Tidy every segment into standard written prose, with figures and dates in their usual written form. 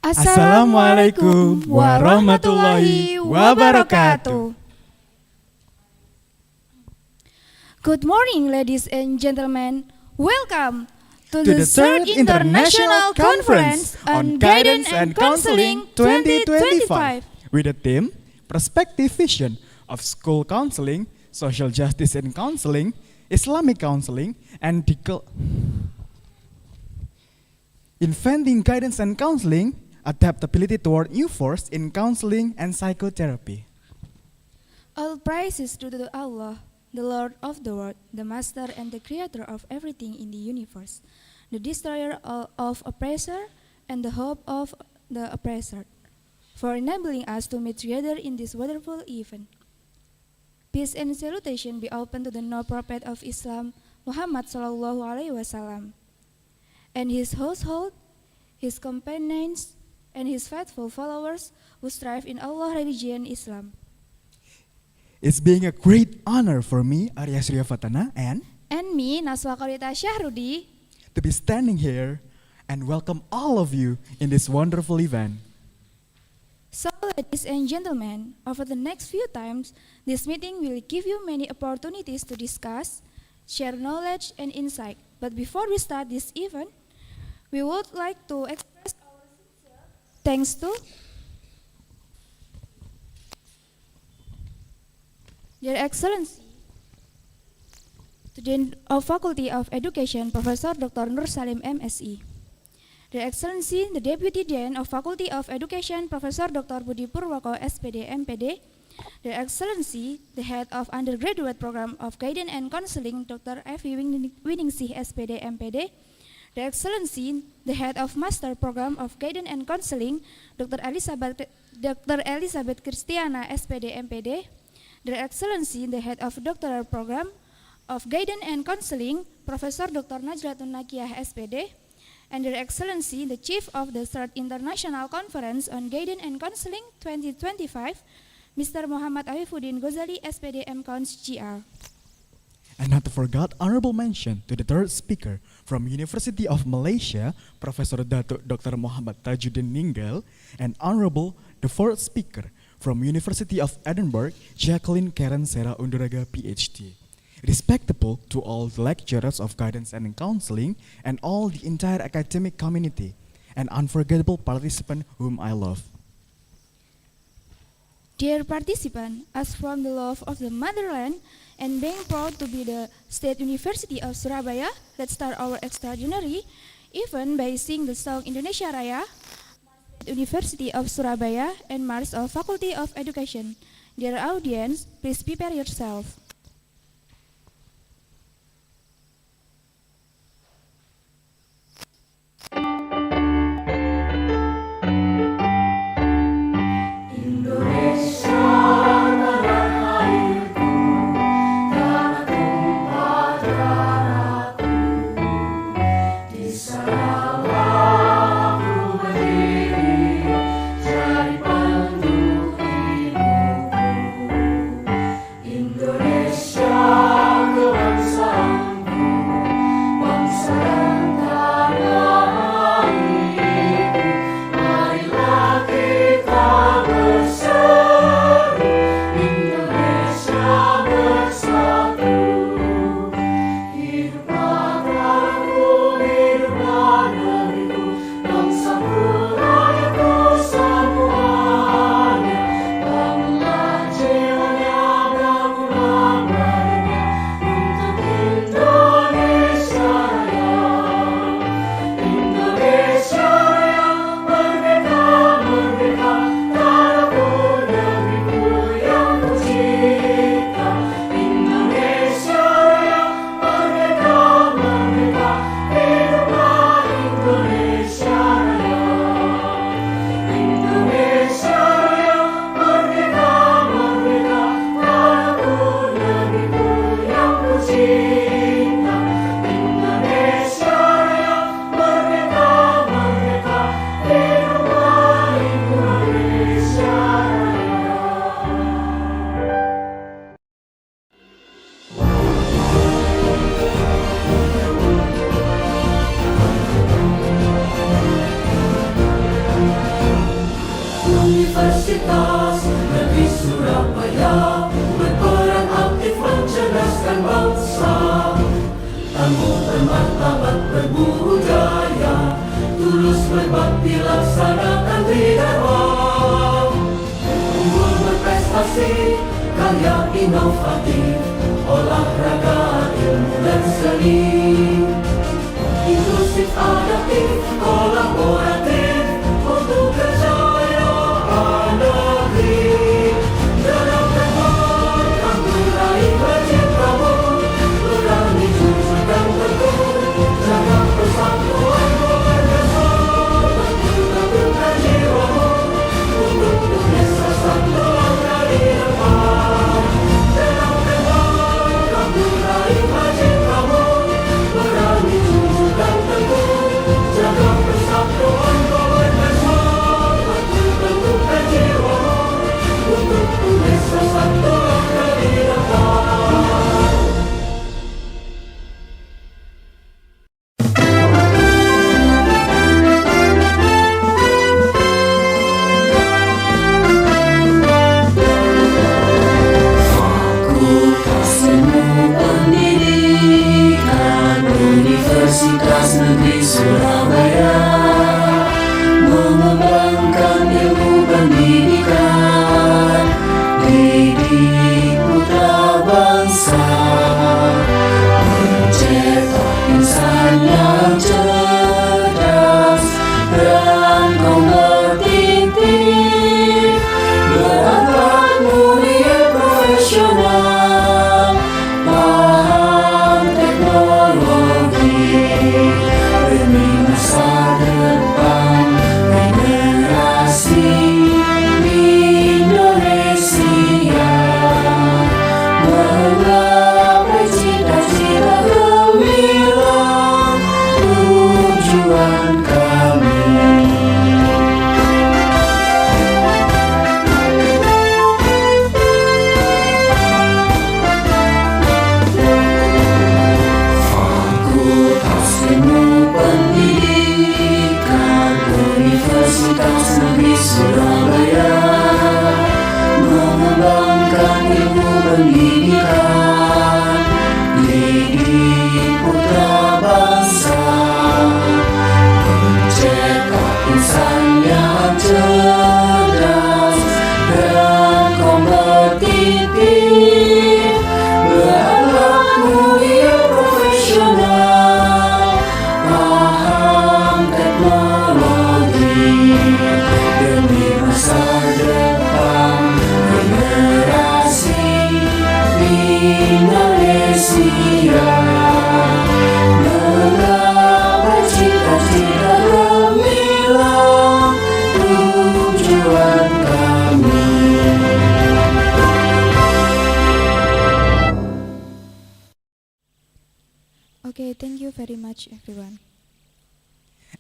Assalamualaikum warahmatullahi wabarakatuh. Good morning, ladies and gentlemen. Welcome to the third International Conference on Guidance and Counseling 2025 with the theme Perspective Vision of School Counseling, Social Justice and Counseling, Islamic Counseling, and Inventing Guidance and Counseling, Adaptability toward New Force in Counseling and Psychotherapy. All praises to Allah, the Lord of the world, the Master and the Creator of everything in the universe, the Destroyer of oppressor and the hope of the oppressor, for enabling us to meet together in this wonderful event. Peace and salutation be open to the noble prophet of Islam, Muhammad sallallahu alaihi wasallam, and his household, his companions, and his faithful followers who strive in Allah religion Islam. It's being a great honor for me, Arya Surya Fatana, and me, Naswa Korita Syahrudi, to be standing here and welcome all of you in this wonderful event. So, ladies and gentlemen, over the next few times, this meeting will give you many opportunities to discuss, share knowledge and insight. But before we start this event, we would like to express our sincere thanks to Your Excellency, the Dean of Faculty of Education, Professor Dr. Nur Salim MSc. Your Excellency, the Deputy Dean of Faculty of Education, Professor Dr. Budi Purwoko, SPD, MPD. Your Excellency, the Head of Undergraduate Program of Guidance and Counseling, Dr. F.I. Winingsih, SPD, MPD. Your Excellency, the Head of Master Program of Guidance and Counseling, Dr. Elizabeth Christiana, SPD, MPD. Your Excellency, the Head of Doctoral Program of Guidance and Counseling, Professor Dr. Najlatun Nakiyah, SPD. And Your Excellency, the Chief of the Third International Conference on Guidance and Counseling 2025, Mr. Muhammad Afifuddin Ghazali, SPD, MCOUNS, GR. And not to forget honorable mention to the third speaker from University of Malaysia, Professor Datuk Dr. Muhammad Tajuddin Ninggal, and honorable the fourth speaker from University of Edinburgh, Jacqueline Karen Sera Unduraga, PhD. Respectable to all the lecturers of guidance and counseling and all the entire academic community, and unforgettable participant whom I love. Dear participant, as from the love of the motherland and being proud to be the State University of Surabaya, let's start our extraordinary event by singing the song Indonesia Raya, University of Surabaya, and March of Faculty of Education. Dear audience, please prepare yourself. Indonesia Universitas Negeri Surabaya berperan aktif mencerdaskan bangsa, tangguh bermartabat berbudaya, tulus berbakti laksanakan tridharma, unggul berprestasi, karya inovatif, olahraga, ilmu dan seni, inklusif, adaptif, kolaboratif, untuk kejayaan negeri. Dalam teman, kamu raih cita-citamu, berani jujur dan teguh, jaga persatuan keluarga, teguhkan jiwamu, untuk Unesa satu langkah di depan. Dalam teman, kamu raih cita-citamu, berani jujur dan teguh, jaga persatuan keluarga, teguhkan jiwamu, untuk Unesa satu langkah di depan. Fakultas Ilmu Pendidikan Universitas Negeri Surabaya mengembangkan ilmu pendidikan, didik putra bangsa, mencetak insan yang cerdas dan kompetitif, berakhlak mulia profesional, paham teknologi, demi masa depan generasi Indonesia, menggapai cita-cita gemilang, tujuan kami. Fakultas Ilmu Pendidikan Universitas Negeri Surabaya mengembangkan ilmu pendidikan, didik putra bangsa, mencetak insan yang cerdas dan kompetitif, berakhlak mulia profesional, paham teknologi, demi masa depan generasi Indonesia, menggapai cita-cita gemilang, tujuan kami. Okay, thank you very much, everyone.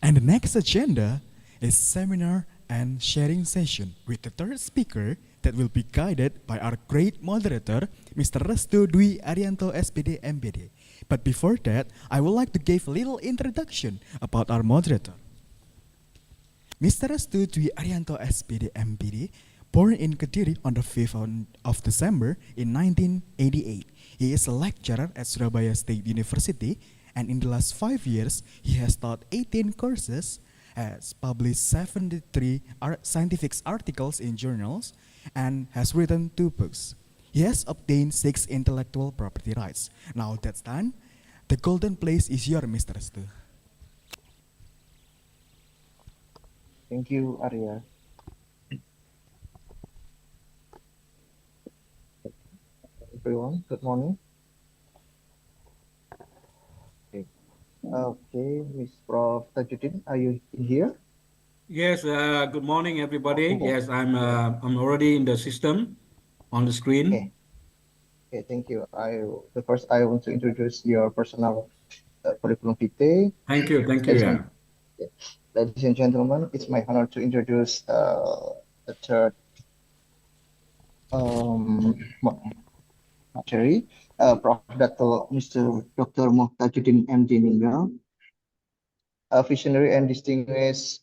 And the next agenda is seminar and sharing session with the third speaker that will be guided by our great moderator, Mr. Restu Dwi Arianto SPD MPD. But before that, I would like to give a little introduction about our moderator. Mr. Restu Dwi Arianto SPD MPD, born in Kediri on the 5th of December in 1988. He is a lecturer at Surabaya State University, and in the last 5 years, he has taught 18 courses, has published 73 scientific articles in journals, and has written 2 books. He has obtained 6 intellectual property rights. Now that's done. The golden place is yours, Mr. Restu. Thank you, Arya. Everyone, good morning. Okay, Miss Prof. Tajuddin, are you here? Yes, good morning, everybody. Okay. Yes, I'm already in the system on the screen. Okay. Okay, thank you. First I want to introduce your personal curriculum vitae. Thank you. Ladies Ladies and gentlemen, it's my honor to introduce the third Materi, Prof. Mr. Dr. Mohtajuddin MD Ninggal, a visionary and distinguished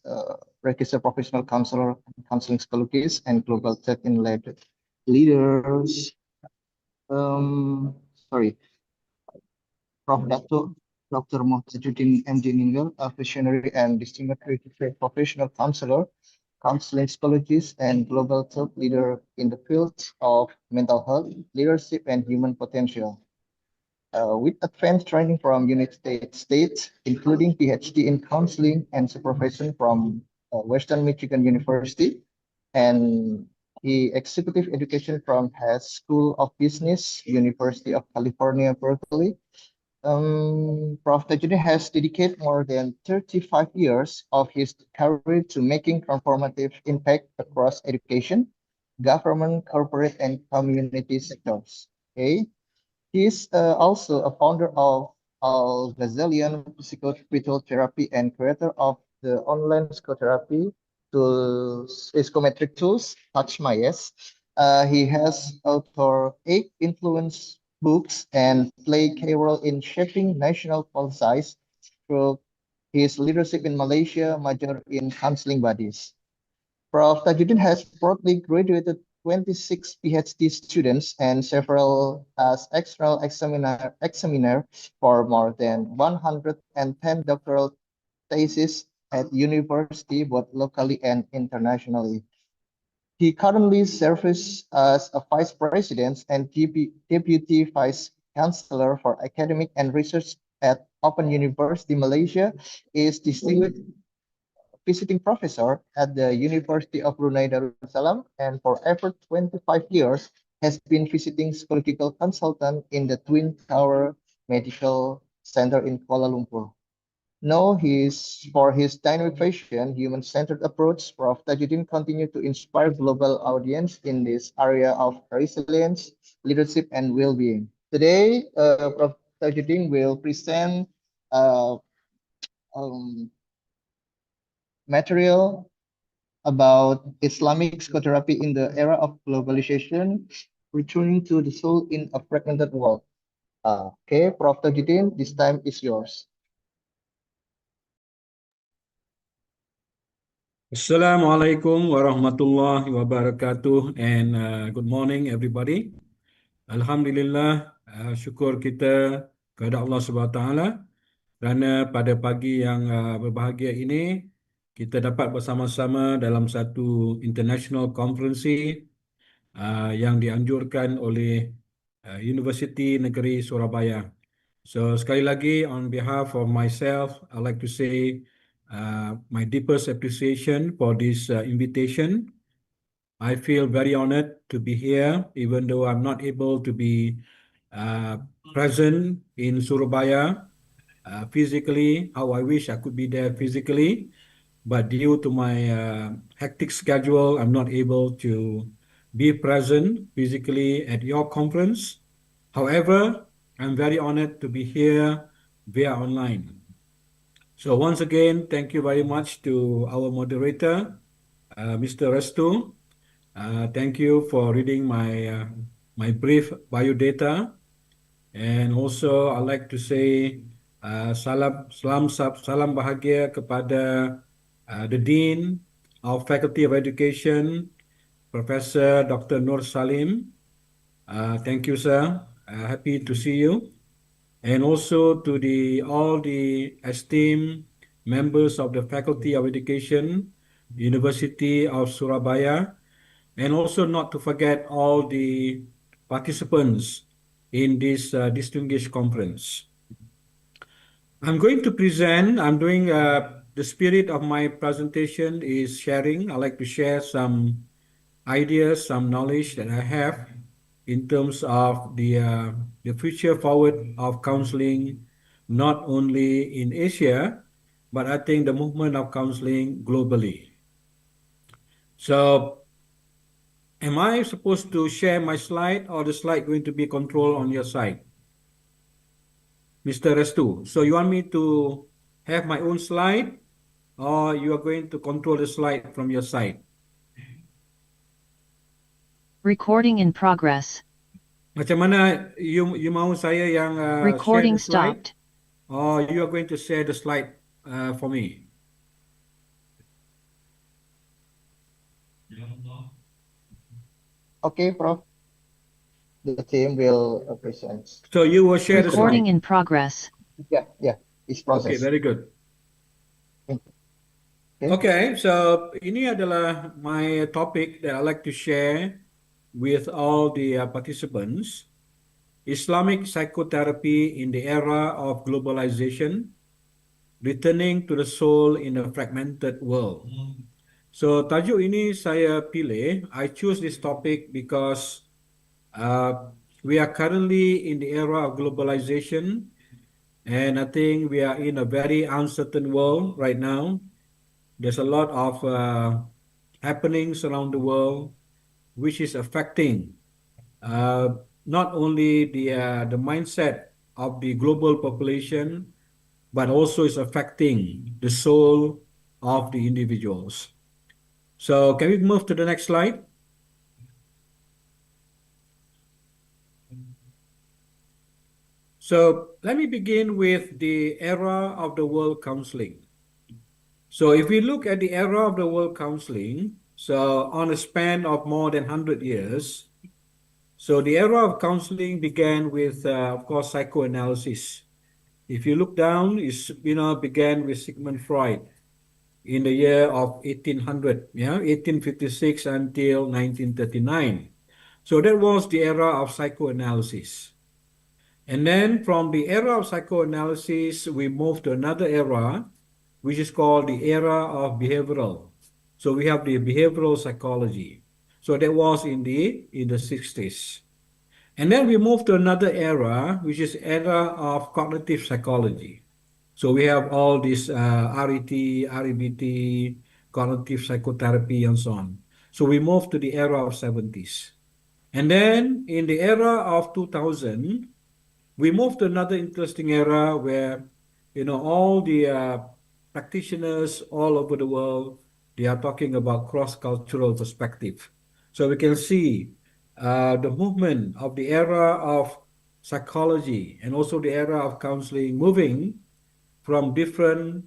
registered professional counselor, counseling psychologist, and global tech-led leaders. Sorry, Prof. Dr. Mohtajuddin MD Ninggal, a visionary and distinguished professional counselor, counseling psychologist, and global thought leader in the fields of mental health, leadership, and human potential. With advanced training from United States, including PhD in counseling and supervision from Western Michigan University, and the executive education from Hess School of Business, University of California, Berkeley. Prof. Tajudin has dedicated more than 35 years of his career to making transformative impact across education, government, corporate, and community sectors. Okay. He is also a founder of Al-Gazalian psychotherapy and creator of the online psychotherapy tools, psychometric tools, Touch My Yes. He has authored 8 influence books and played key role in shaping national policies through his leadership in Malaysia, major in counseling bodies. Prof. Tajudin has broadly graduated 26 PhD students and several as external examiner for more than 110 doctoral theses at university, both locally and internationally. He currently serves as a vice president and deputy vice chancellor for academic and research at Open University Malaysia, is distinguished visiting professor at the University of Brunei Darussalam, and for over 25 years has been visiting psychological consultant in the Twin Tower Medical Center in Kuala Lumpur. Known for his dynamic vision, human-centered approach, Prof. Tajudin continues to inspire global audience in this area of resilience, leadership, and well-being. Today, Prof. Tajudin will present uh, um, material about Islamic psychotherapy in the era of globalization, returning to the soul in a fragmented world. Okay, Prof. Tajudin, this time is yours. Assalamualaikum warahmatullahi wabarakatuh, and good morning everybody. Alhamdulillah, syukur kita kepada Allah Subhanahu Wa Taala kerana pada pagi yang berbahagia ini kita dapat bersama-sama dalam satu international conference yang dianjurkan oleh Universiti Negeri Surabaya. So sekali lagi, on behalf of myself, I'd like to say my deepest appreciation for this invitation. I feel very honored to be here, even though I'm not able to be present in Surabaya physically, how I wish I could be there physically. But due to my hectic schedule, I'm not able to be present physically at your conference. However, I'm very honored to be here via online. So once again, thank you very much to our moderator, Mr. Restu. Thank you for reading my brief biodata. And also, I'd like to say salam bahagia kepada the Dean of Faculty of Education, Professor Dr. Nur Salim. Thank you, sir. Happy to see you. And also to all the esteemed members of the Faculty of Education, University of Surabaya, and also not to forget all the participants in this distinguished conference. I'm going to present, the spirit of my presentation is sharing. I'd like to share some ideas, some knowledge that I have in terms of the future forward of counseling, not only in Asia, but I think the movement of counseling globally. So, am I supposed to share my slide, or the slide going to be controlled on your side? Mr. Restu, so you want me to have my own slide, or you are going to control the slide from your side? Recording in progress. Macam mana you mahu saya yang Recording share the slide? stopped. Or you are going to share the slide for me? Okay, Prof. The team will present. So you will share the Recording slide. in progress. Yeah, it's Okay, process. very good. Okay. Okay, so ini adalah my topic that I like to share with all the participants. Islamic psychotherapy in the era of globalization, returning to the soul in a fragmented world. So tajuk ini saya pilih, I choose this topic because we are currently in the era of globalization, and I think we are in a very uncertain world right now. There's a lot of happenings around the world, which is affecting uh, not only the mindset of the global population, but also is affecting the soul of the individuals. So can we move to the next slide? So let me begin with the era of the World Counseling. So if we look at the era of the World Counseling, so on a span of more than 100 years, so the era of counseling began with, of course, psychoanalysis. If you look down, began with Sigmund Freud in the year of 1800, 1856 until 1939. So that was the era of psychoanalysis. And then from the era of psychoanalysis, we moved to another era, which is called the era of behavioral. So we have the behavioral psychology. So that was in the 60s. And then we move to another era, which is era of cognitive psychology. So we have all this RET, REBT, cognitive psychotherapy, and so on. So we move to the era of 70s. And then in the era of 2000, we move to another interesting era where, all the practitioners all over the world, they are talking about cross-cultural perspective. So we can see the movement of the era of psychology and also the era of counseling moving from different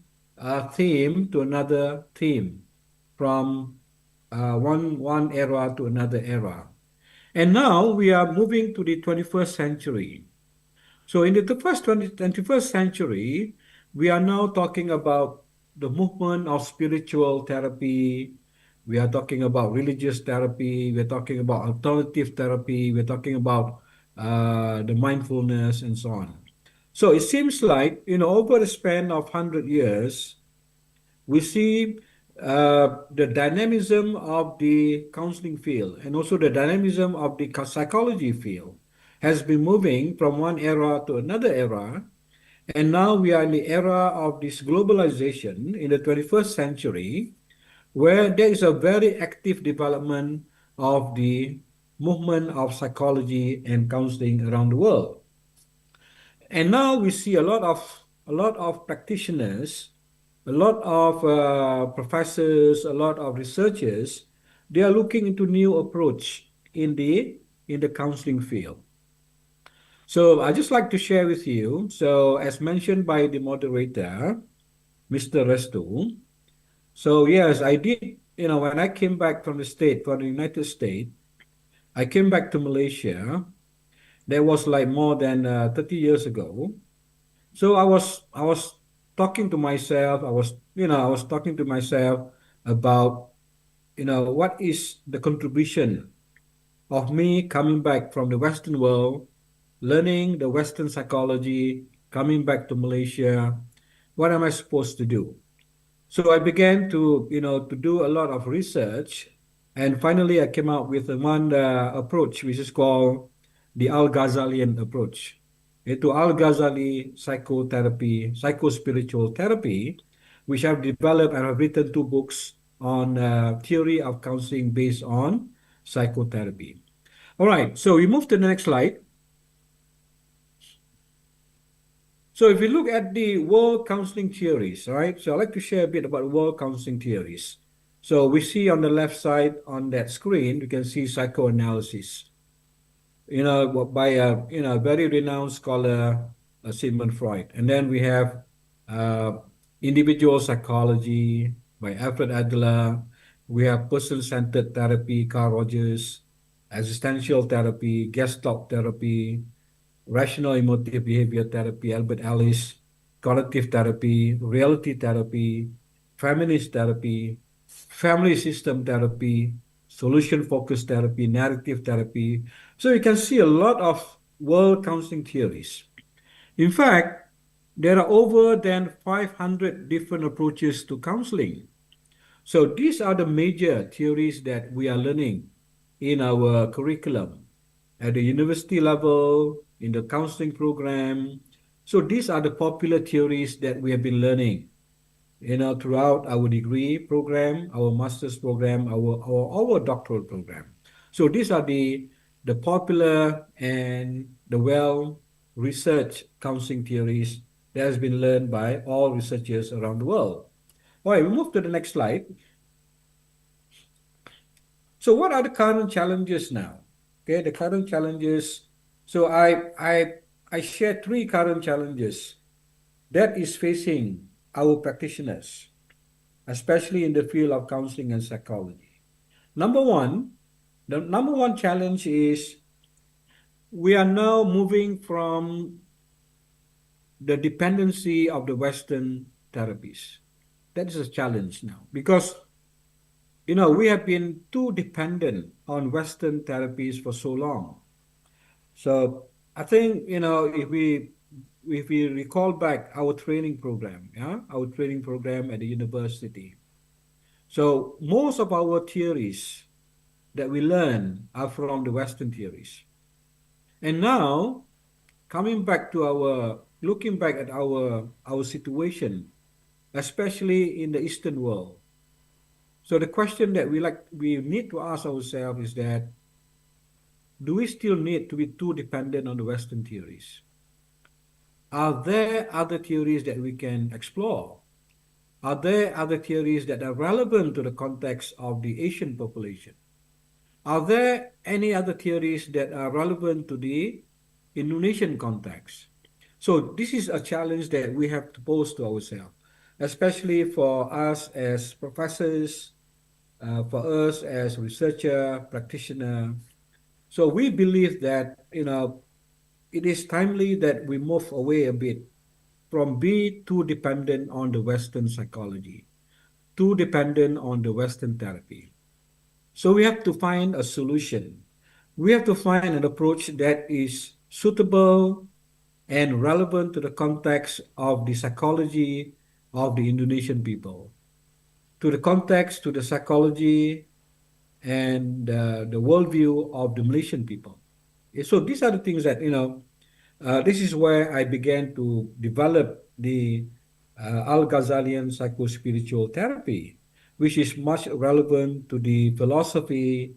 theme to another theme, from one era to another era. And now we are moving to the 21st century. So in the first 21st century, we are now talking about the movement of spiritual therapy. We are talking about religious therapy. We're talking about alternative therapy. We're talking about the mindfulness and so on. So it seems like, over the span of 100 years, we see the dynamism of the counseling field and also the dynamism of the psychology field has been moving from one era to another era. And now we are in the era of this globalization in the 21st century, where there is a very active development of the movement of psychology and counseling around the world. And now we see a lot of practitioners, a lot of professors, a lot of researchers. They are looking into new approach in the counseling field. So I just like to share with you. So as mentioned by the moderator, Mr. Restu. So yes, I did. When I came back from the United States, I came back to Malaysia. That was like more than 30 years ago. So I was talking to myself. I was talking to myself about what is the contribution of me coming back from the Western world, learning the Western psychology, coming back to Malaysia. What am I supposed to do? So I began to do a lot of research, and finally I came out with one approach, which is called the Al-Ghazalian approach. Itu Al-Ghazali psychotherapy, psychospiritual therapy, which I've developed and I've written 2 books on theory of counseling based on psychotherapy. All right, so we move to the next slide. So if we look at the world counseling theories, all right, so I'd like to share a bit about world counseling theories. So we see on the left side on that screen, you can see psychoanalysis, by a very renowned scholar, Sigmund Freud. And then we have uh, individual psychology by Alfred Adler. We have person-centered therapy, Carl Rogers. existential therapy, Gestalt therapy, rational emotive behavior therapy, Albert Ellis, cognitive therapy, reality therapy, feminist therapy, family system therapy, solution focused therapy, narrative therapy. So you can see a lot of world counseling theories. In fact, there are over than 500 different approaches to counseling. So these are the major theories that we are learning in our curriculum at the university level, in the counseling program. So these are the popular theories that we have been learning, throughout our degree program, our master's program, our doctoral program. So these are the popular and the well researched counseling theories that has been learned by all researchers around the world. All right, we move to the next slide. So what are the current challenges now? Okay, the current challenges. So I share three current challenges that is facing our practitioners, especially in the field of counseling and psychology. Number one, the number one challenge is we are now moving from the dependency of the Western therapies. That is a challenge now because we have been too dependent on Western therapies for so long. So I think if we recall back our training program, our training program at the university. So most of our theories that we learn are from the Western theories. And now looking back at our situation, especially in the Eastern world. So the question that we need to ask ourselves is that do we still need to be too dependent on the Western theories? Are there other theories that we can explore? Are there other theories that are relevant to the context of the Asian population? Are there any other theories that are relevant to the Indonesian context? So this is a challenge that we have to pose to ourselves, especially for us as professors, for us as researcher, practitioner. So we believe that it is timely that we move away a bit from being too dependent on the Western psychology, too dependent on the Western therapy. So we have to find a solution. We have to find an approach that is suitable and relevant to the context of the psychology of the Indonesian people, to the context, to the psychology and the worldview of the Malaysian people. So these are the things that, this is where I began to develop the Al-Ghazalian psycho-spiritual therapy, which is much relevant to the philosophy,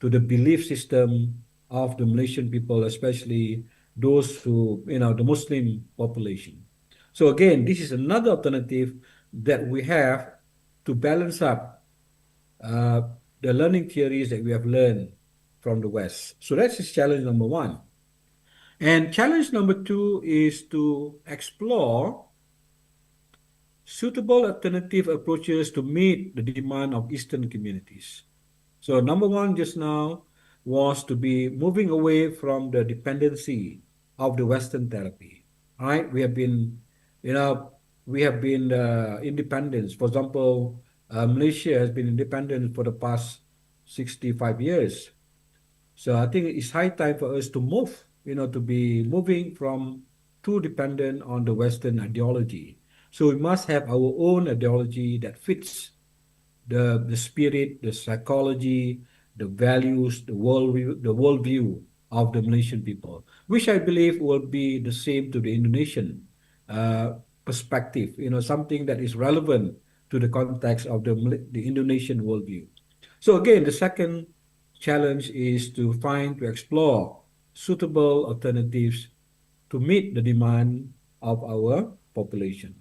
to the belief system of the Malaysian people, especially those who, the Muslim population. So again, this is another alternative that we have to balance up uh, the learning theories that we have learned from the West. So that's challenge number one. And challenge number two is to explore suitable alternative approaches to meet the demand of Eastern communities. So number one just now was to be moving away from the dependency of the Western therapy. All right, you know, we have been independent. For example, Malaysia has been independent for the past 65 years. So I think it's high time for us to move, to be moving from too dependent on the Western ideology. So we must have our own ideology that fits the spirit, the psychology, the values, the worldview of the Malaysian people, which I believe will be the same to the Indonesian perspective. Something that is relevant to the context of the Indonesian worldview. So again, the second challenge is to explore suitable alternatives to meet the demand of our population.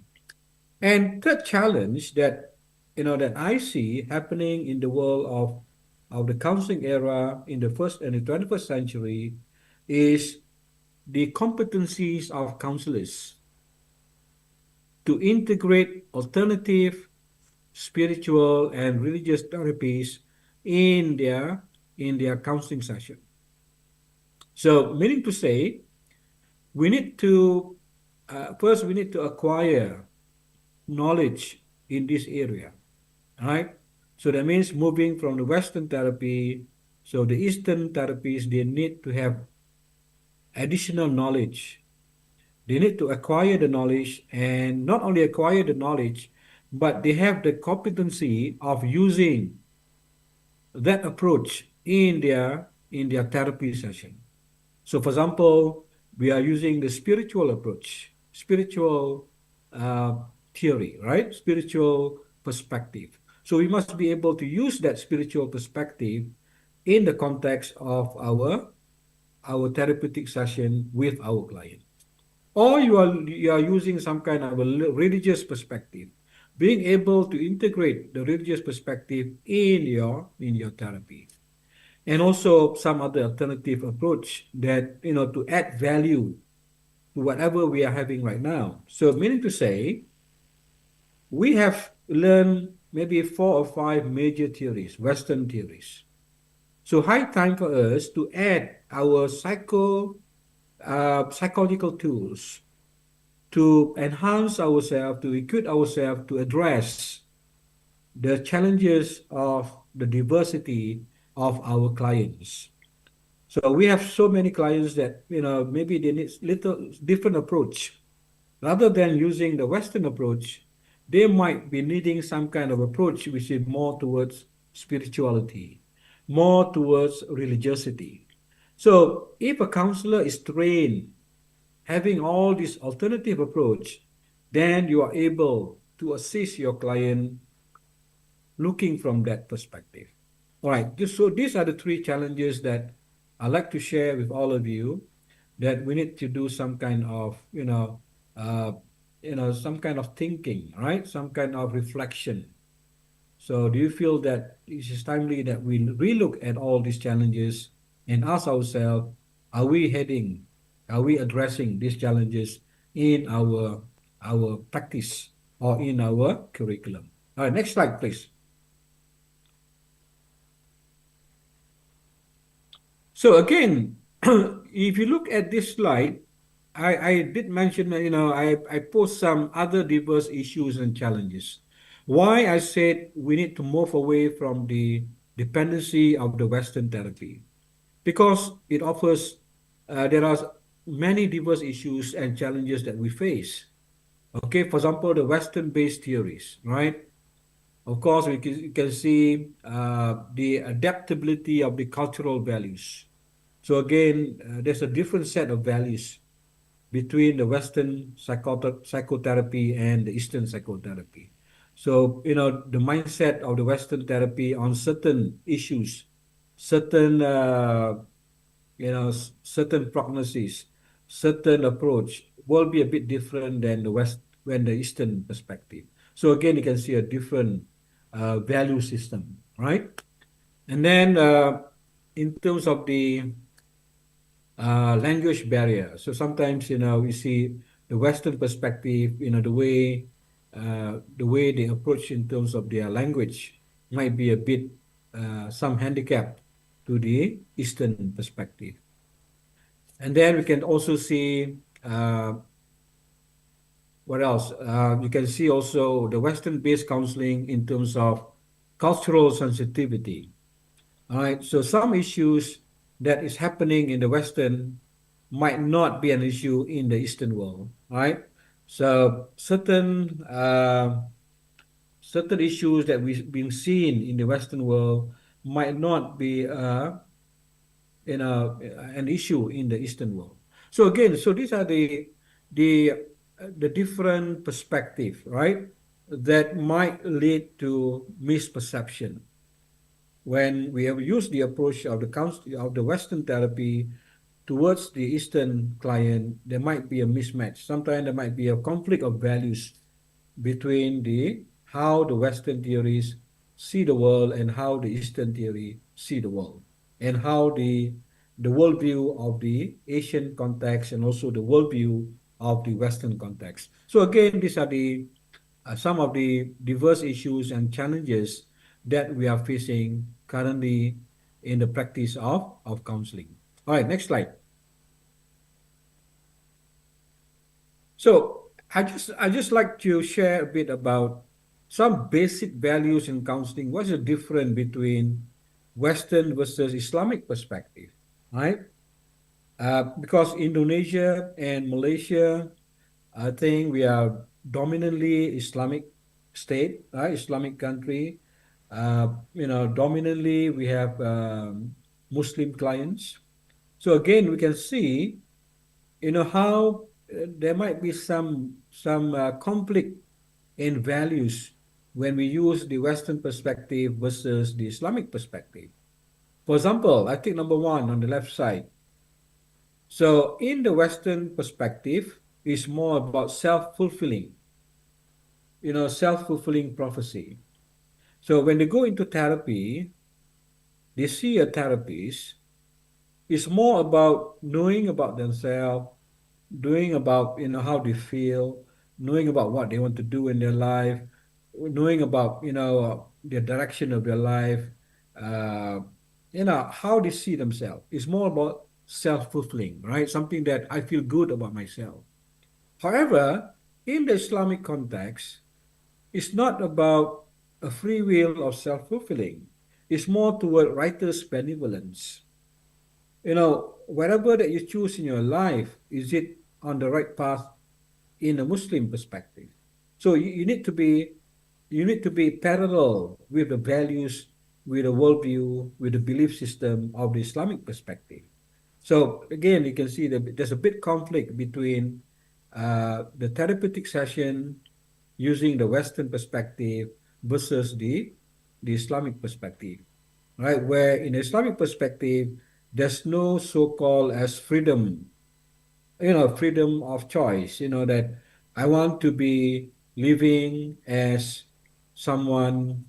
And third challenge that I see happening in the world of the counseling era in the first and the 21st century is the competencies of counselors to integrate alternative spiritual and religious therapies in their in their counseling session. So, meaning to say, we need to first we need to acquire knowledge in this area, right? So that means moving from the Western therapy, so the Eastern therapies, they need to have additional knowledge. They need to acquire the knowledge, and not only acquire the knowledge, but they have the competency of using that approach in their therapy session. So, for example, we are using the spiritual approach, spiritual uh, theory, right? Spiritual perspective. So we must be able to use that spiritual perspective in the context of our therapeutic session with our client. Or you are using some kind of a religious perspective, being able to integrate the religious perspective in your therapy, and also some other alternative approach that to add value to whatever we are having right now. So meaning to say, we have learned maybe 4 or 5 major theories, Western theories. So high time for us to add our psychological tools to enhance ourselves, to equip ourselves to address the challenges of the diversity of our clients. So we have so many clients that maybe they need little different approach. Rather than using the Western approach, they might be needing some kind of approach which is more towards spirituality, more towards religiosity. So if a counselor is trained having all this alternative approach, then you are able to assist your client looking from that perspective. All right, so these are the 3 challenges that I like to share with all of you, that we need to do some kind of, some kind of thinking, right? Some kind of reflection. So do you feel that it is timely that we relook at all these challenges and ask ourselves, are we addressing these challenges in our practice or in our curriculum? All right, next slide, please. So again, if you look at this slide, I did mention that, I posed some other diverse issues and challenges. Why I said we need to move away from the dependency of the Western therapy, because it offers, there are many diverse issues and challenges that we face. Okay, for example, the Western-based theories, right? Of course, you can see the adaptability of the cultural values. So again, there's a different set of values between the Western psychotherapy and the Eastern psychotherapy. So, the mindset of the Western therapy on certain issues, certain, certain prognosis, certain approach will be a bit different than the Eastern perspective. So again, you can see a different value system, right? And then in terms of the language barrier. So sometimes, we see the Western perspective, the way they approach in terms of their language might be a bit some handicap to the Eastern perspective. And then we can also see what else? You can see also the Western-based counseling in terms of cultural sensitivity. All right, so some issues that is happening in the Western might not be an issue in the Eastern world, right? So certain issues that we've been seeing in the Western world might not be an issue in the Eastern world. So again, so these are the different perspective, right? That might lead to misperception. When we have used the approach of the Western therapy towards the Eastern client, there might be a mismatch. Sometimes there might be a conflict of values between how the Western theories see the world and how the Eastern theory see the world, and how the worldview of the Asian context and also the worldview of the Western context. So again, these are some of the diverse issues and challenges that we are facing currently in the practice of counseling. All right, next slide. So I just like to share a bit about some basic values in counseling. What's the difference between Western versus Islamic perspective, right? Because Indonesia and Malaysia, I think we are dominantly Islamic state, right? Islamic country. Dominantly we have Muslim clients. So again, we can see, how there might be some conflict in values when we use the Western perspective versus the Islamic perspective. For example, I think number one on the left side. So in the Western perspective, it's more about self-fulfilling, self-fulfilling prophecy. So when they go into therapy, they see a therapist. It's more about knowing about themselves, knowing about how they feel, knowing about what they want to do in their life, knowing about the direction of their life, uh, how they see themselves. It's more about self-fulfilling, right? Something that I feel good about myself. However, in the Islamic context, it's not about a free will of self-fulfilling. It's more toward writer's benevolence. Whatever that you choose in your life, is it on the right path in a Muslim perspective? So you need to be parallel with the values, with the worldview, with the belief system of the Islamic perspective. So again, you can see that there's a big conflict between the therapeutic session using the Western perspective versus the Islamic perspective, right? Where in the Islamic perspective, there's no so-called as freedom, freedom of choice, that I want to be living as someone,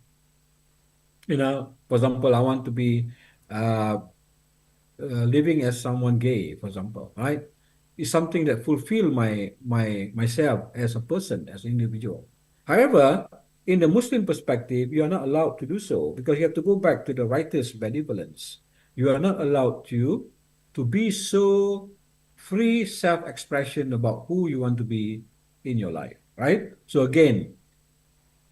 for example, I want to be uh, living as someone gay, for example, right? Is something that fulfill myself as a person, as an individual. However, in the Muslim perspective, you are not allowed to do so because you have to go back to the writer's benevolence. You are not allowed to be so free self-expression about who you want to be in your life, right? So again,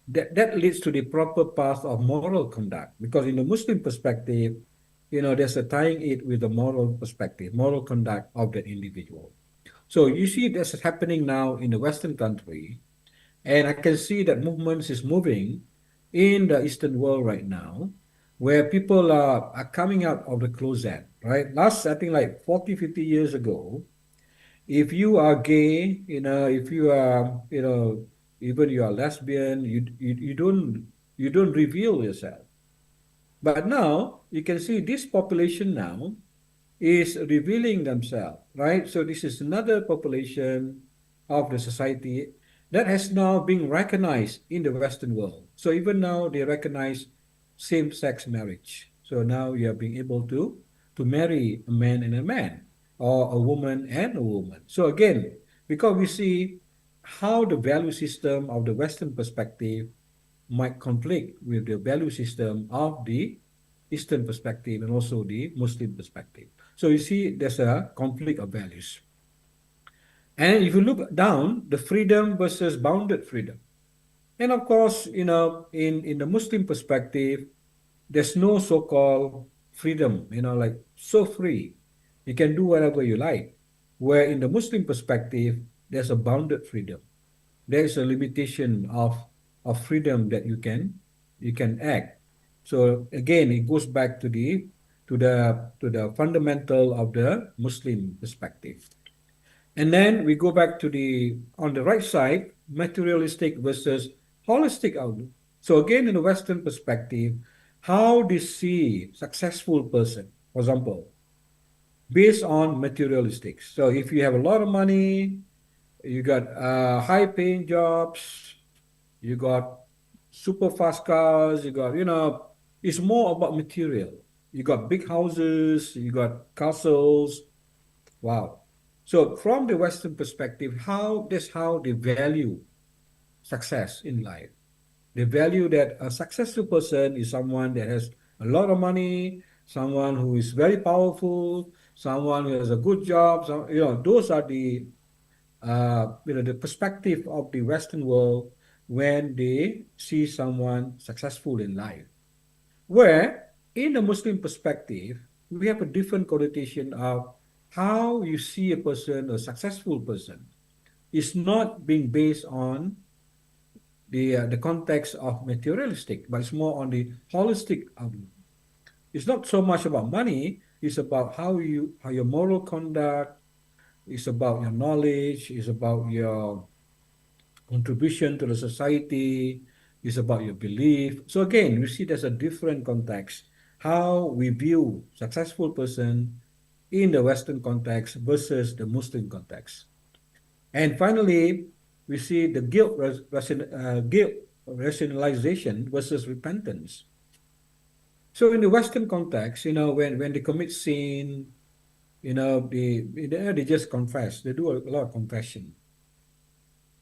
that leads to the proper path of moral conduct because in the Muslim perspective, there's a tying it with the moral perspective, moral conduct of the individual. So you see this is happening now in the Western country, and I can see that movements is moving in the Eastern world right now, where people are coming out of the closet, right? Last, I think like 40, 50 years ago, if you are gay, if you are, even you are lesbian, you don't reveal yourself. But now you can see this population now is revealing themselves, right? So this is another population of the society that has now been recognized in the Western world. So even now they recognize same-sex marriage. So now you are being able to marry a man and a man, or a woman and a woman. So again, because we see how the value system of the Western perspective might conflict with the value system of the Eastern perspective and also the Muslim perspective. So you see, there's a conflict of values. And if you look down, the freedom versus bounded freedom. And of course, in the Muslim perspective, there's no so-called freedom, like so free. You can do whatever you like. Where in the Muslim perspective, there's a bounded freedom. There is a limitation of freedom that you can act. So again, it goes back to the fundamental of the Muslim perspective. And then we go back to on the right side, materialistic versus holistic outlook. So again, in the Western perspective, how they see successful person, for example, based on materialistics. So if you have a lot of money, you got high paying jobs, you got super fast cars, it's more about material. You got big houses, you got castles. Wow. So from the Western perspective, that's how they value success in life. They value that a successful person is someone that has a lot of money, someone who is very powerful, someone who has a good job. Those are the perspective of the Western world when they see someone successful in life. Where in the Muslim perspective, we have a different connotation of how you see a person, a successful person. It's not being based on the context of materialistic, but it's more on the holistic. It's not so much about money. It's about how your moral conduct. It's about your knowledge. It's about your contribution to the society. It's about your belief. So again, we see there's a different context how we view successful person in the Western context versus the Muslim context. And finally, we see the guilt rationalization versus repentance. So in the Western context, when they commit sin, they just confess. They do a lot of confession.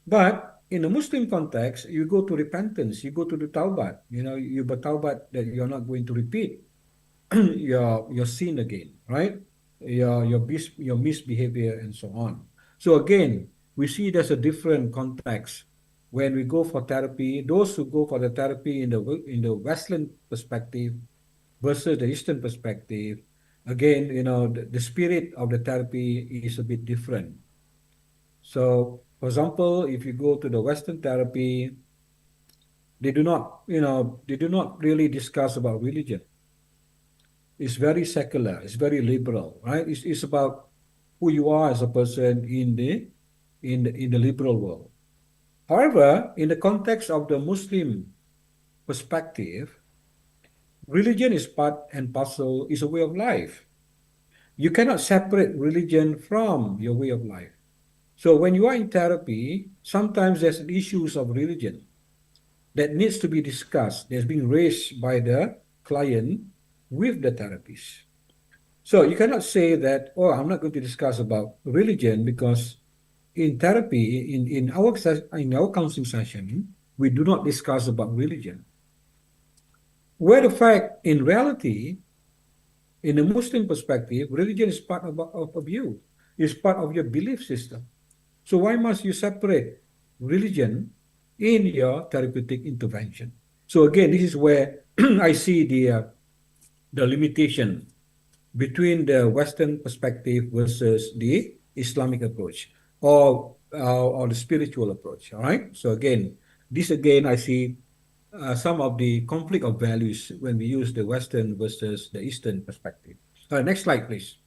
But in the Muslim context, you go to repentance, you go to the taubat. You bertaubat that you're not going to repeat your sin again, right? Your misbehavior and so on. So again, we see there's a different context when we go for therapy. Those who go for the therapy in the Western perspective versus the Eastern perspective, again, the spirit of the therapy is a bit different. So, for example, if you go to the Western therapy, they do not really discuss about religion. It's very secular. It's very liberal, right? It's about who you are as a person in the liberal world. However, in the context of the Muslim perspective, religion is part and parcel, is a way of life. You cannot separate religion from your way of life. So when you are in therapy, sometimes there's issues of religion that needs to be discussed, that's being raised by the client with the therapist. So you cannot say that, oh, I'm not going to discuss about religion because in therapy, in our counseling session, we do not discuss about religion. Where the fact, in reality, in a Muslim perspective, religion is part of you, is part of your belief system. So why must you separate religion in your therapeutic intervention? So again, this is where I see the limitation between the Western perspective versus the Islamic approach or the spiritual approach. All right. So again, I see some of the conflict of values when we use the Western versus the Eastern perspective. Next slide, please.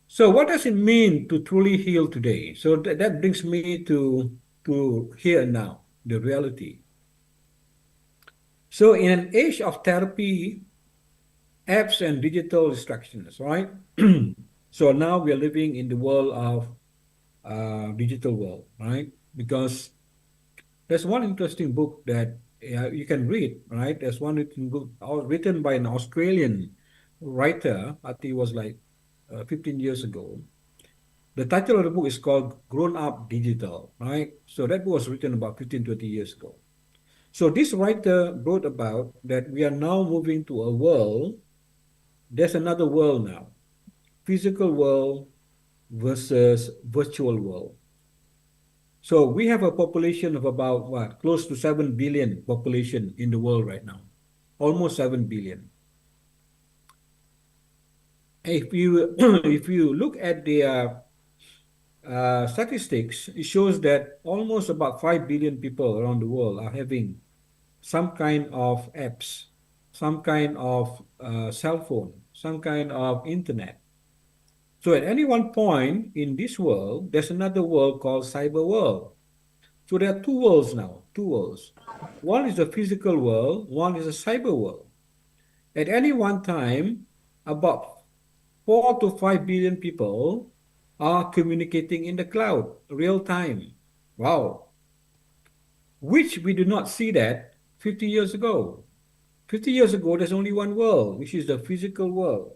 So what does it mean to truly heal today? So that brings me to here and now, the reality. So in an age of therapy, apps and digital distractions, right? So now we are living in the world of digital world, right? Because there's one interesting book that you can read, right? There's one book written by an Australian writer. I think it was like 15 years ago. The title of the book is called Grown Up Digital, right? So that book was written about 15, 20 years ago. So this writer wrote about that we are now moving to a world, there's another world now, physical world versus virtual world. So we have a population of about close to 7 billion population in the world right now, almost 7 billion. If you if you look at the statistics, it shows that almost about 5 billion people around the world are having some kind of apps, some kind of cell phone, some kind of internet. So at any one point in this world, there's another world called cyber world. So there are two worlds now, two worlds. One is the physical world, one is a cyber world. At any one time, about 4 to 5 billion people are communicating in the cloud, real time. Wow. Which we do not see that 50 years ago. 50 years ago, there's only one world, which is the physical world.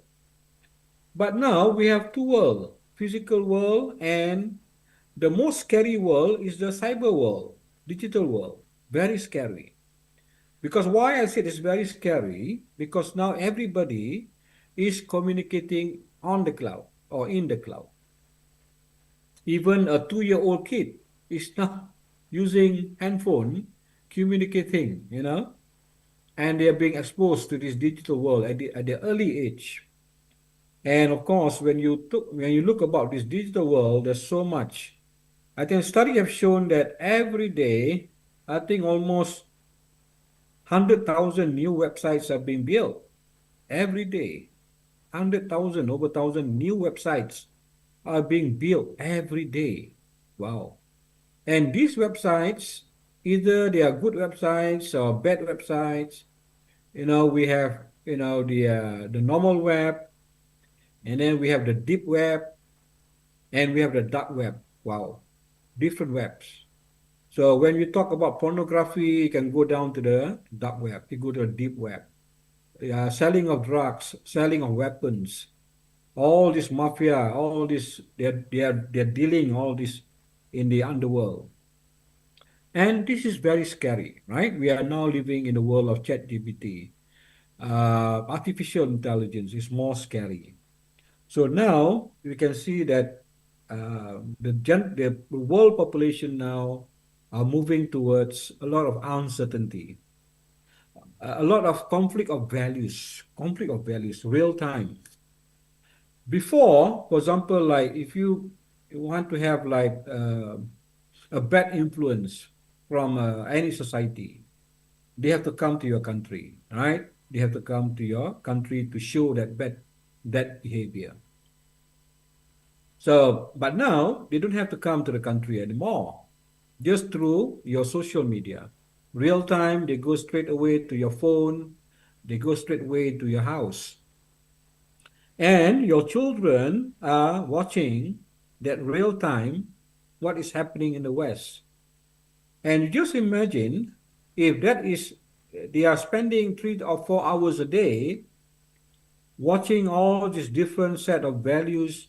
But now we have two worlds, physical world, and the most scary world is the cyber world, digital world. Very scary. Because why I said it's very scary, because now everybody is communicating on the cloud or in the cloud. Even a 2-year-old kid is now using handphone communicating, and they are being exposed to this digital world at the early age. And of course, when you look about this digital world, there's so much. I think studies have shown that every day, I think almost 100,000 new websites are being built every day. 100,000, over 1,000 new websites are being built every day. Wow. And these websites, either they are good websites or bad websites. We have, the normal web, and then we have the deep web, and we have the dark web. Wow. Different webs. So when we talk about pornography, you can go down to the dark web, you go to the deep web. Selling of drugs, selling of weapons, all this mafia, all this, they're dealing all this in the underworld. And this is very scary, right? We are now living in the world of ChatGPT. Artificial intelligence is more scary. So now we can see that the world population now are moving towards a lot of uncertainty, a lot of conflict of values, real time. Before, for example, like if you want to have like a bad influence from any society, they have to come to your country, right? They have to come to your country to show that bad behavior. So, but now they don't have to come to the country anymore. Just through your social media. Real time, they go straight away to your phone, they go straight away to your house. And your children are watching that real time what is happening in the West. And just imagine if they are spending 3 or 4 hours a day watching all these different set of values,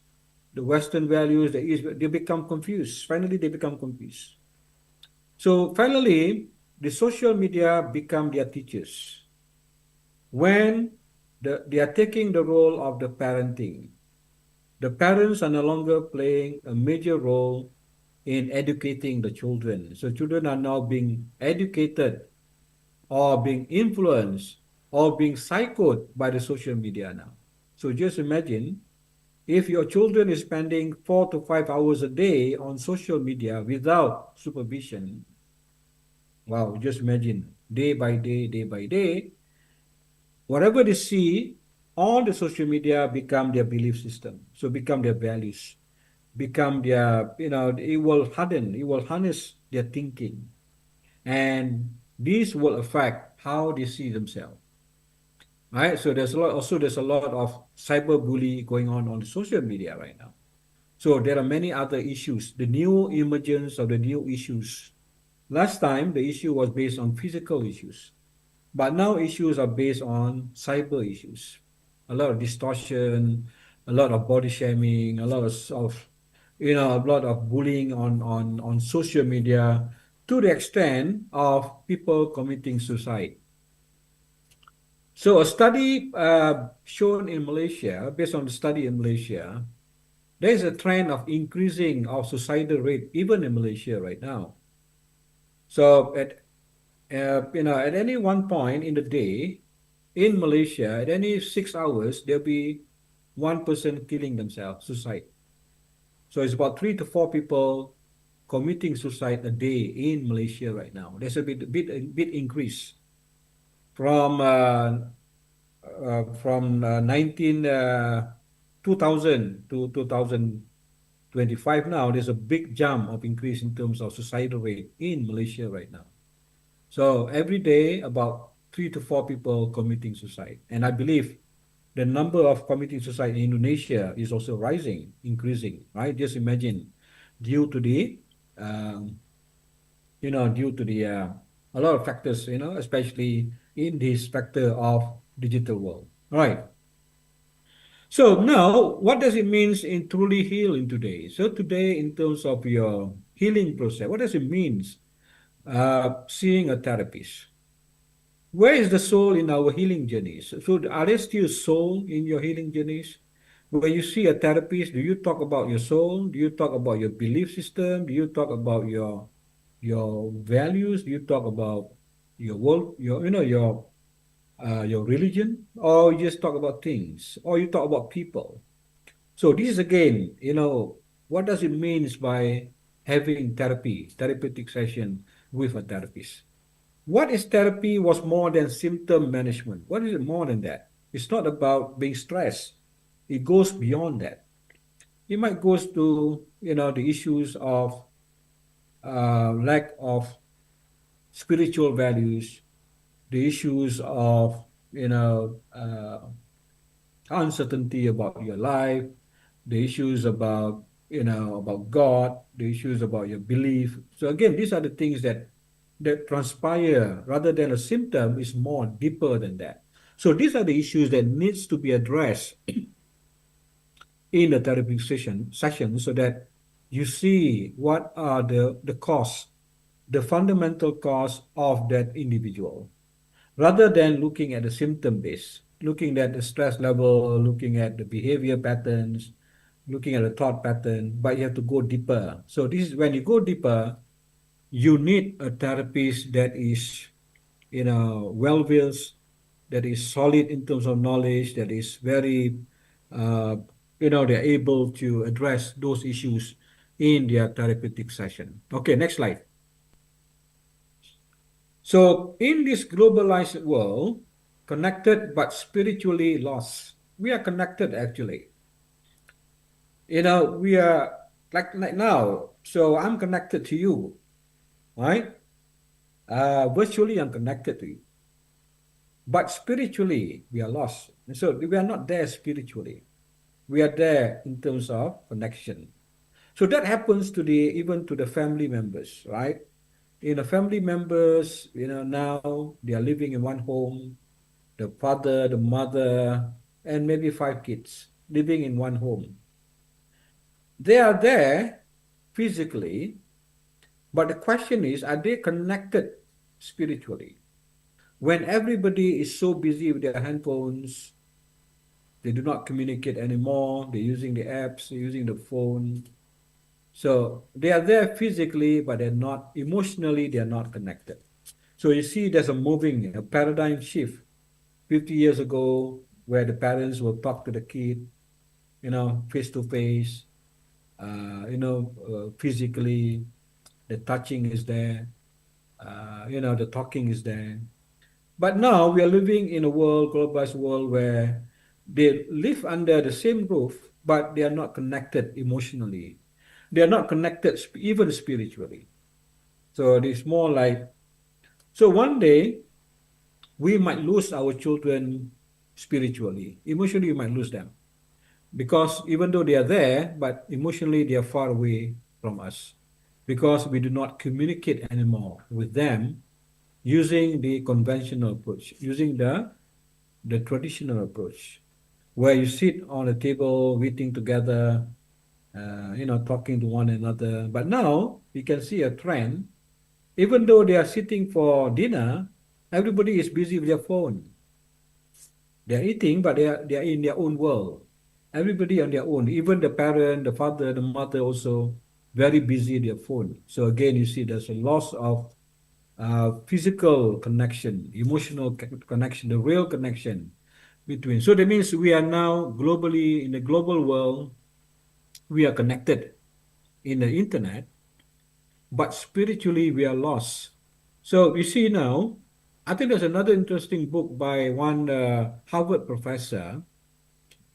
the Western values, they become confused. Finally, they become confused. So finally, the social media become their teachers. When they are taking the role of the parenting, the parents are no longer playing a major role in educating the children. So children are now being educated or being influenced or being psychoed by the social media now. So just imagine if your children is spending 4 to 5 hours a day on social media without supervision. Wow, just imagine day by day, whatever they see on the social media become their belief system. So become their values, become their, it will harness their thinking. And this will affect how they see themselves. Right? So there's a lot of cyberbullying going on the social media right now. So there are many other issues, the new emergence of the new issues. Last time, the issue was based on physical issues, but now issues are based on cyber issues. A lot of distortion, a lot of body shaming, a lot of bullying on social media, to the extent of people committing suicide. So a study shown in Malaysia, based on the study in Malaysia, there is a trend of increasing of suicidal rate even in Malaysia right now. So at any one point in the day in Malaysia, at any 6 hours, there'll be one person killing themselves, suicide. So it's about 3 to 4 people committing suicide a day in Malaysia right now. There's a bit increase from 2000 to 2025 now. There's a big jump of increase in terms of suicidal rate in Malaysia right now. So every day, about 3 to 4 people committing suicide. And I believe the number of committing suicide in Indonesia is also rising, increasing, right? Just imagine, due to the, a lot of factors, especially in this factor of digital world. All right. So now, what does it mean in truly healing today? So today, in terms of your healing process, what does it mean seeing a therapist? where is the soul in our healing journeys? So are there still soul in your healing journeys? When you see a therapist, do you talk about your soul? Do you talk about your belief system? Do you talk about your values? Do you talk about your world, your religion, or you just talk about things, or you talk about people? So this is again, what does it means by having therapeutic session with a therapist? What is therapy was more than symptom management? What is it more than that? It's not about being stressed. It goes beyond that. It might goes to, the issues of lack of spiritual values, the issues of, uncertainty about your life, the issues about God, the issues about your belief. So again, these are the things that transpire rather than a symptom is more deeper than that. So these are the issues that needs to be addressed in the therapy session so that you see what are the cause, the fundamental cause of that individual, rather than looking at the symptom base, looking at the stress level, looking at the behavior patterns, looking at the thought pattern, but you have to go deeper. So this is when you go deeper, you need a therapist that is, well-versed, that is solid in terms of knowledge, that is very, they're able to address those issues in their therapeutic session. Okay, next slide. So in this globalized world, connected but spiritually lost, we are connected actually. We are like now. So I'm connected to you, right? Virtually, I'm connected to you. But spiritually, we are lost. And so we are not there spiritually. We are there in terms of connection. So that happens even to the family members, right? Family members, now they are living in one home, the father, the mother, and maybe 5 kids living in one home. They are there physically, but the question is, are they connected spiritually? When everybody is so busy with their handphones, they do not communicate anymore, they're using the apps, they're using the phone. So they are there physically, but they're not emotionally, they're not connected. So you see there's a paradigm shift 50 years ago where the parents will talk to the kid, face to face, physically, the touching is there, the talking is there. But now we are living in a globalized world, where they live under the same roof, but they are not connected emotionally. They are not connected even spiritually. So it's more like, so one day we might lose our children spiritually. Emotionally, we might lose them. Because even though they are there, but emotionally they are far away from us. Because we do not communicate anymore with them using the conventional approach, using the traditional approach, where you sit on a table, eating together, talking to one another. But now you can see a trend. Even though they are sitting for dinner, everybody is busy with their phone. They are eating, but they are in their own world. Everybody on their own. Even the parent, the father, the mother also very busy with their phone. So again, you see there's a loss of physical connection, emotional connection, the real connection between. So that means we are now globally, in the global world, we are connected in the internet, but spiritually we are lost. So you see now, I think there's another interesting book by one Harvard professor,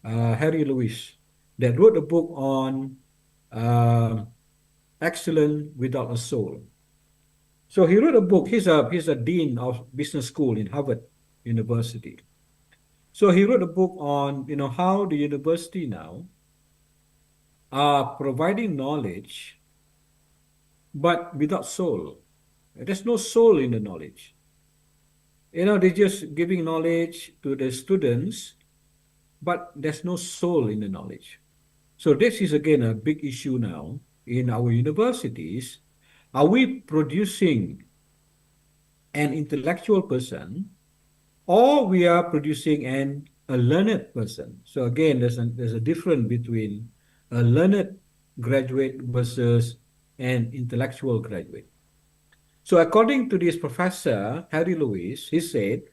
Harry Lewis, that wrote a book on excellence without a soul. So he wrote a book. He's a dean of business school in Harvard University. So he wrote a book on how the university now are providing knowledge, but without soul. There's no soul in the knowledge. They're just giving knowledge to the students, but there's no soul in the knowledge. So this is again a big issue now in our universities. Are we producing an intellectual person, or we are producing a learned person. So again, there's a difference between a learned graduate versus an intellectual graduate. So according to this professor, Harry Lewis, he said,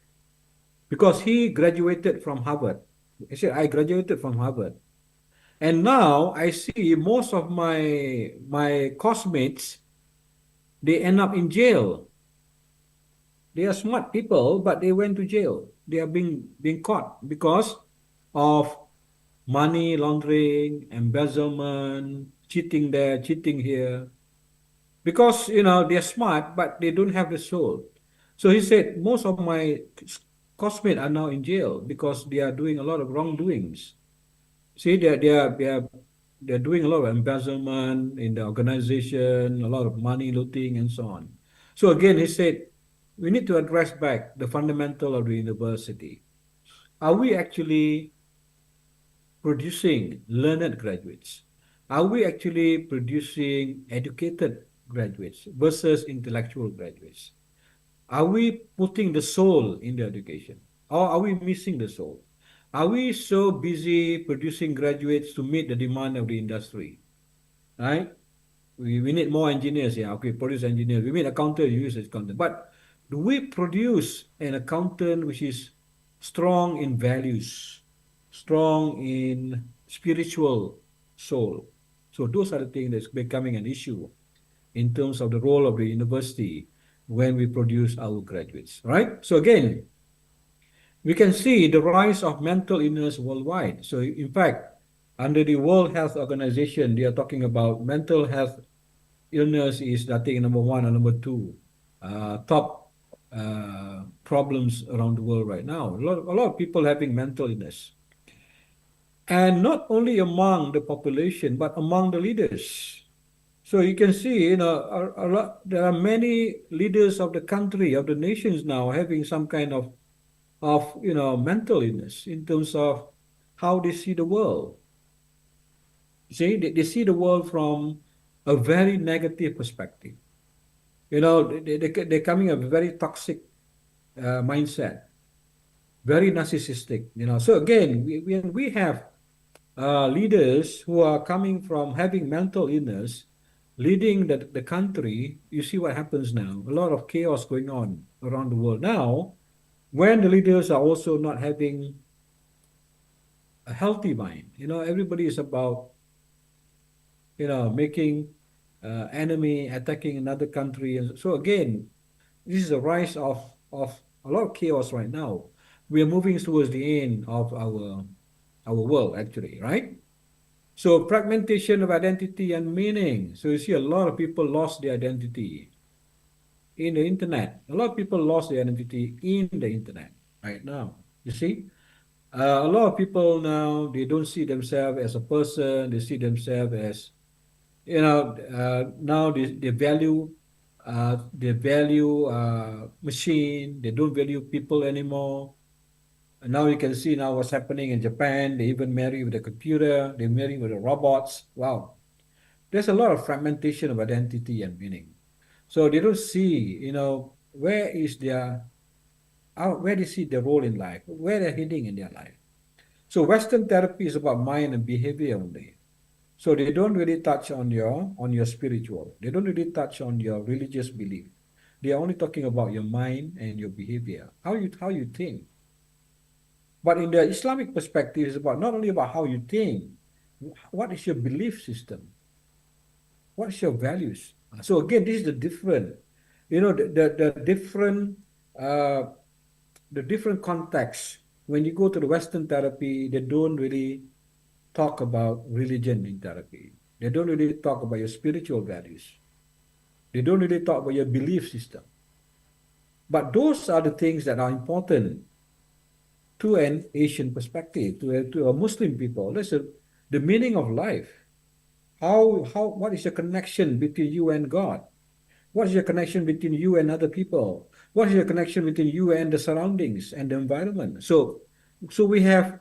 because he graduated from Harvard, he said, I graduated from Harvard. And now I see most of my classmates, they end up in jail. They are smart people, but they went to jail. They are being caught because of money laundering, embezzlement, cheating there, cheating here. Because they're smart, but they don't have the soul. So he said most of my classmates are now in jail because they are doing a lot of wrongdoings. See, they're doing a lot of embezzlement in the organization, a lot of money looting, and so on. So again, he said we need to address back the fundamental of the university. Are we actually producing learned graduates? Are we actually producing educated graduates versus intellectual graduates? Are we putting the soul in the education, or are we missing the soul? Are we so busy producing graduates to meet the demand of the industry, right? We need more engineers, yeah, okay, produce engineers. We need accountant, you use accountant. But do we produce an accountant which is strong in values, strong in spiritual soul? So those are the things that's becoming an issue in terms of the role of the university when we produce our graduates, right? So again, we can see the rise of mental illness worldwide. So in fact, under the World Health Organization, they are talking about mental health illness is, I think, number one or number two top problems around the world right now. A lot of people having mental illness. And not only among the population, but among the leaders. So you can see, there are many leaders of the country, of the nations now having some kind of mental illness in terms of how they see the world. See, they see the world from a very negative perspective. They're coming a very toxic mindset, very narcissistic. So again, we have leaders who are coming from having mental illness, leading the country. You see what happens now. A lot of chaos going on around the world now, when the leaders are also not having a healthy mind. Everybody is about making enemy, attacking another country. And so again, this is a rise of a lot of chaos right now. We are moving towards the end of our world, actually, right? So fragmentation of identity and meaning. So you see a lot of people lost their identity in the internet. A lot of people lost their identity in the internet right now. You see? A lot of people now, they don't see themselves as a person. They see themselves as, now they value machine. They don't value people anymore. And now you can see now what's happening in Japan. They even marry with a computer. They marry with the robots. Wow. There's a lot of fragmentation of identity and meaning. So they don't see, where they see their role in life, where they're heading in their life. So Western therapy is about mind and behavior only. So they don't really touch on your spiritual. They don't really touch on your religious belief. They are only talking about your mind and your behavior, how you think. But in the Islamic perspective, it's about not only about how you think, what is your belief system? What is your values? So again, this is the different, the different context. When you go to the Western therapy, they don't really talk about religion in therapy. They don't really talk about your spiritual values. They don't really talk about your belief system. But those are the things that are important to an Asian perspective, to a Muslim people. That's the meaning of life. What is your connection between you and God? What is your connection between you and other people? What is your connection between you and the surroundings and the environment? So we have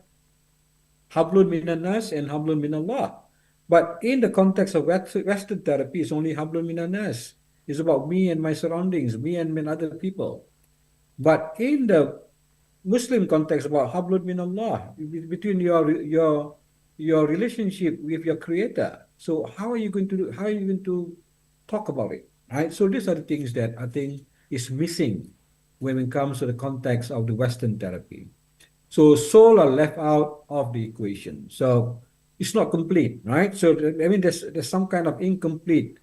hablun minan nas and hablun minallah. But in the context of Western therapy, it's only hablun minan nas. It's about me and my surroundings, me and other people. But in the Muslim context about hablud min Allah, between your relationship with your creator. So how are you going to talk about it, right? So these are the things that I think is missing when it comes to the context of the Western therapy. So soul are left out of the equation. So it's not complete, right? So I mean, there's some kind of incomplete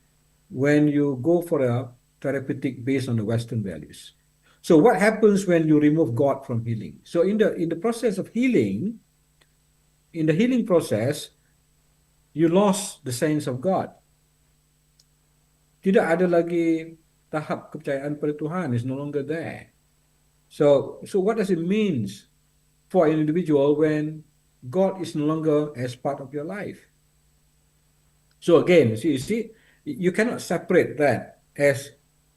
when you go for a therapeutic based on the Western values. So what happens when you remove God from healing? So in the process of healing, in the healing process, you lost the sense of God. Tidak ada lagi tahap kepercayaan pada Tuhan, is no longer there. So what does it mean for an individual when God is no longer as part of your life? So again, you see, you cannot separate that as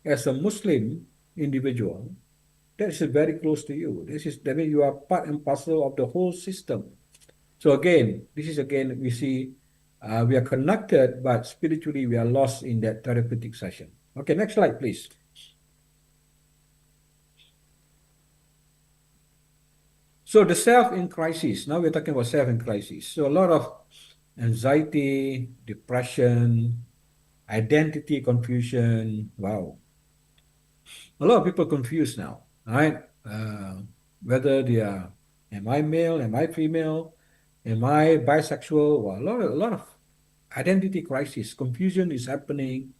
a Muslim individual. That is very close to you. That means you are part and parcel of the whole system. So again, we see we are connected, but spiritually we are lost in that therapeutic session. Okay, next slide, please. So the self in crisis. Now we're talking about self in crisis. So a lot of anxiety, depression, identity confusion. Wow. A lot of people confused now, right? Whether they are, am I male? Am I female? Am I bisexual? Well, a lot of identity crisis, confusion is happening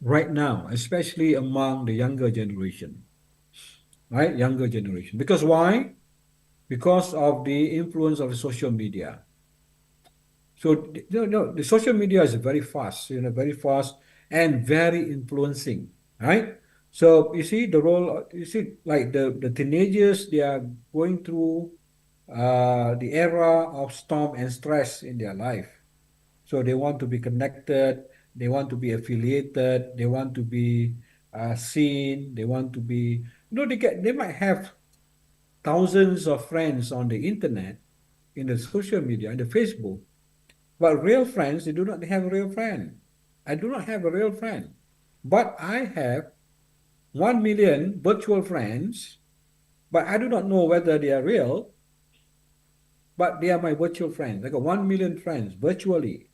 right now, especially among the younger generation, right? Younger generation. Because why? Because of the influence of social media. So the social media is very fast, very fast and very influencing, right? So you see the role, you see like the teenagers, they are going through the era of storm and stress in their life. So they want to be connected, they want to be affiliated, they want to be seen, they want to be, they might have thousands of friends on the internet, in the social media, in the Facebook, but real friends, they do not have a real friend. I do not have a real friend, but I have 1 million virtual friends, but I do not know whether they are real, but they are my virtual friends. I got 1 million friends virtually,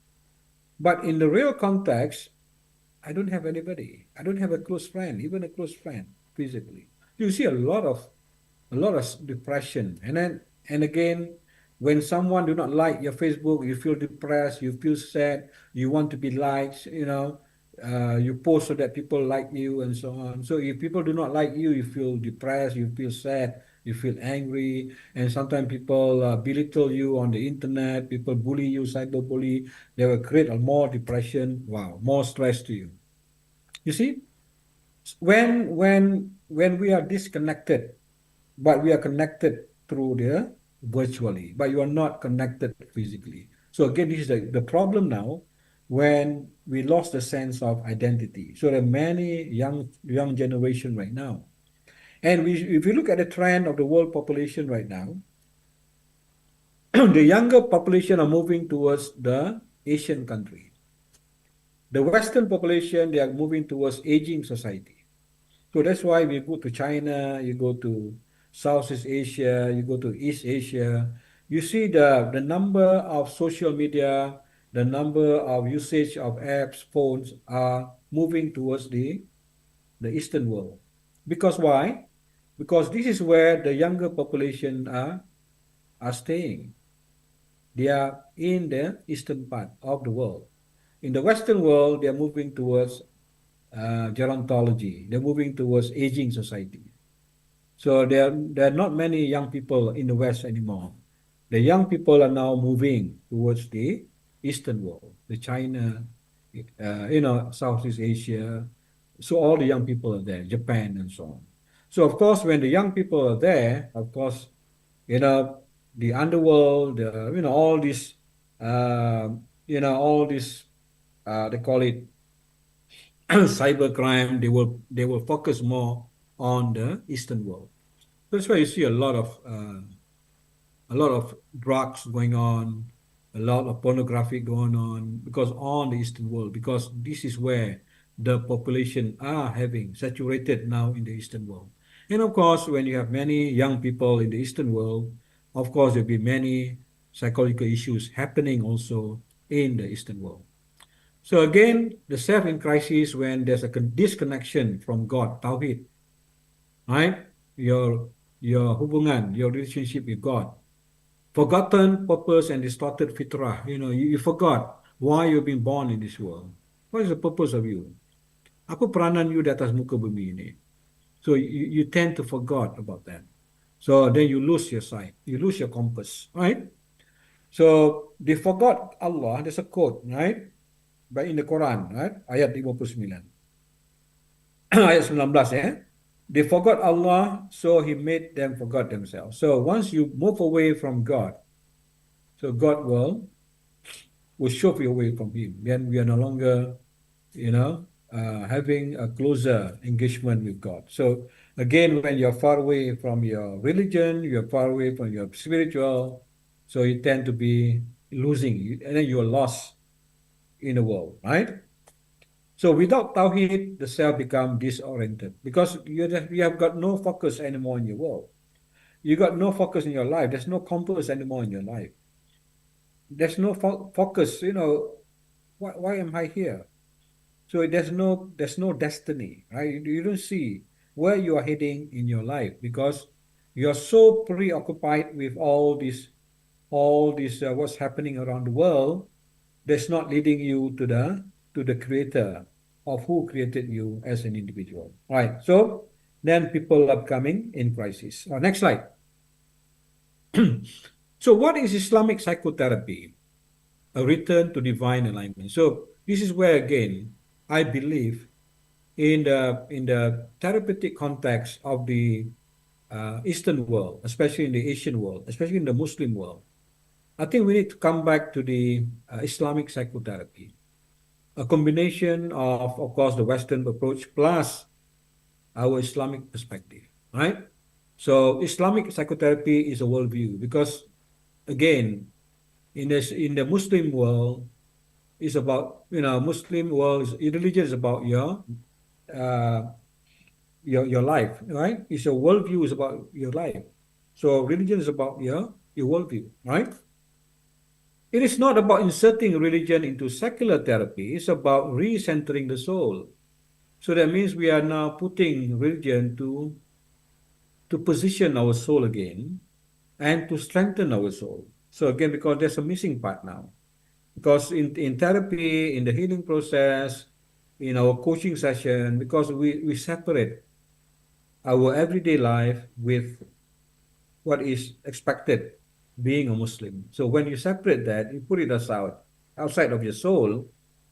but in the real context, I don't have anybody. I don't have a close friend, even a close friend physically. You see a lot of depression, and again, when someone do not like your Facebook, you feel depressed, you feel sad, you want to be liked, you post so that people like you and so on. So if people do not like you, you feel depressed, you feel sad, you feel angry, and sometimes people belittle you on the internet, people bully you, cyberbully, they will create more depression, wow, more stress to you. You see, when we are disconnected, but we are connected through the virtually, but you are not connected physically. So again, this is the problem now when we lost the sense of identity. So there are many young generation right now. And if you look at the trend of the world population right now, the younger population are moving towards the Asian country. The Western population, they are moving towards aging society. So that's why we go to China, you go to Southeast Asia, you go to East Asia, you see the number of social media, the number of usage of apps, phones are moving towards the Eastern world. Because why? Because this is where the younger population are staying. They are in the eastern part of the world. In the Western world, they are moving towards gerontology. They're moving towards aging society. So there are not many young people in the West anymore. The young people are now moving towards the Eastern world, the China, Southeast Asia. So all the young people are there, Japan and so on. So of course, when the young people are there, of course, the underworld, all this, they call it cybercrime. They will focus more on the Eastern world. That's why you see a lot of drugs going on, a lot of pornography going on, because on the Eastern world, because this is where the population are having saturated now in the Eastern world. And of course, when you have many young people in the Eastern world, of course, there'll be many psychological issues happening also in the Eastern world. So again, the self in crisis when there's a disconnection from God, Tawhid, right? Your hubungan, your relationship with God, forgotten purpose and distorted fitrah. You forgot why you've been born in this world. What is the purpose of you? Apa peranan you di atas muka bumi ini? So you tend to forget about that. So then you lose your sight, you lose your compass, right? So they forgot Allah. There's a quote, right? But in the Quran, right? Ayat 59. Ayat 19, They forgot Allah, so He made them forget themselves. So once you move away from God, so God will shove you away from Him. Then we are no longer, having a closer engagement with God. So again, when you're far away from your religion, you're far away from your spiritual, so you tend to be losing, and then you're lost in the world, right? So without Tawheed, the self become disoriented because you have got no focus anymore in your world. You got no focus in your life. There's no compass anymore in your life. There's no focus. Why am I here? So there's no destiny, right? You don't see where you are heading in your life because you're so preoccupied with all this what's happening around the world that's not leading you to the creator of who created you as an individual. Right. So then people are coming in crisis. Next slide. So what is Islamic psychotherapy? A return to divine alignment. So this is where again I believe in the therapeutic context of the Eastern world, especially in the Asian world, especially in the Muslim world. I think we need to come back to the Islamic psychotherapy, a combination of course, the Western approach plus our Islamic perspective, right? So Islamic psychotherapy is a worldview because, again, in the Muslim world, is about Muslim world religion is about uh, your life, right? It's your worldview is about your life. So religion is about your worldview, right? It is not about inserting religion into secular therapy. It's about recentering the soul. So that means we are now putting religion to position our soul again and to strengthen our soul. So again, because there's a missing part now. Because in therapy, in the healing process, in our coaching session, because we separate our everyday life with what is expected being a Muslim. So when you separate that, you put it outside of your soul,